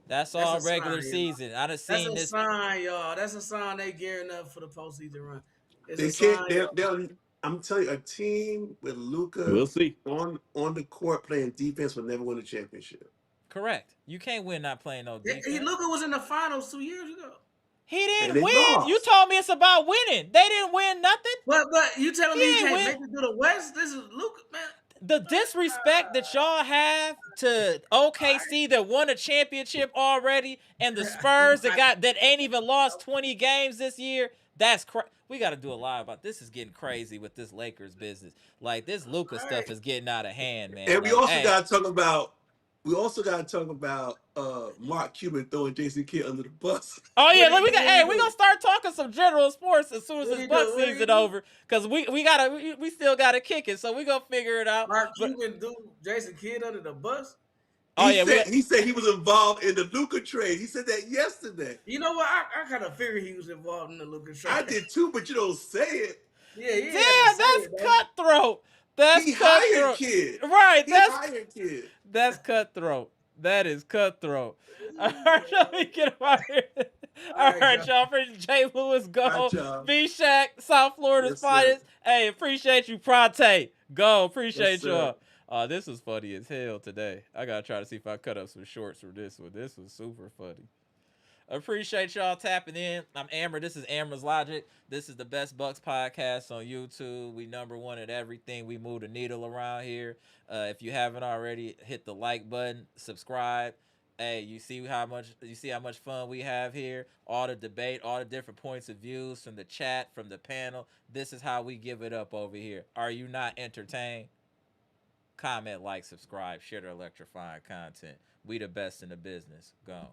That's That's all a sign, regular y'all. season. I done That's seen a this. sign, y'all. That's a sign they gearing up for the postseason run. It's a They sign, can't. y'all. I'm telling you, a team with Luca We'll see. on the court playing defense will never win a championship. Correct. You can't win not playing no defense. Luka was in the finals 2 years ago. He And didn't they win. You lost. told me it's about winning. They didn't win nothing. But you telling He me he ain't can't win. make it through the West? This is Luka, man. The disrespect that y'all have to OKC that won a championship already, and the Spurs that ain't even lost 20 games this year. That's we got to do a live about this. Is getting crazy with this Lakers business. Like this Luka stuff is getting out of hand, man. And we Like, also hey, got to talk about. We also got to talk about Mark Cuban throwing Jason Kidd under the bus. oh yeah, What we do you got. Hey, do? we gonna start talking some general sports as soon as What this do you Bucks do? What do you season do? over, because we still gotta kick it, so we gonna figure it out. Mark But Cuban do Jason Kidd under the bus? oh He yeah, said he was involved in the Luca trade. He said that yesterday. You know what? I kind of figured he was involved in the Luka trade. I did too, but you don't say it. Yeah, he had to damn, say that's it, though. cutthroat. That's He hired cutthroat. Kid. Right, He that's hired Kid. that's cutthroat. That is cutthroat. All right, let me get him out here. All All right, right, y'all. y'all. For J. Lewis, All right, go. y'all. B Shack, South Florida's Yes, sir. finest. Hey, appreciate you, Pronte. Go. Yes, Appreciate sir. y'all. This was funny as hell today. I gotta try to see if I cut up some shorts for this one. This was super funny. Appreciate y'all tapping in. I'm Amber. This is Amber's Logic. This is the Best Bucks podcast on YouTube. We number one at everything. We move the needle around here. If you haven't already, hit the like button, subscribe. Hey, you see how much fun we have here. All the debate, all the different points of views from the chat, from the panel. This is how we give it up over here. Are you not entertained? Comment, like, subscribe, share the electrifying content. We the best in the business. Go.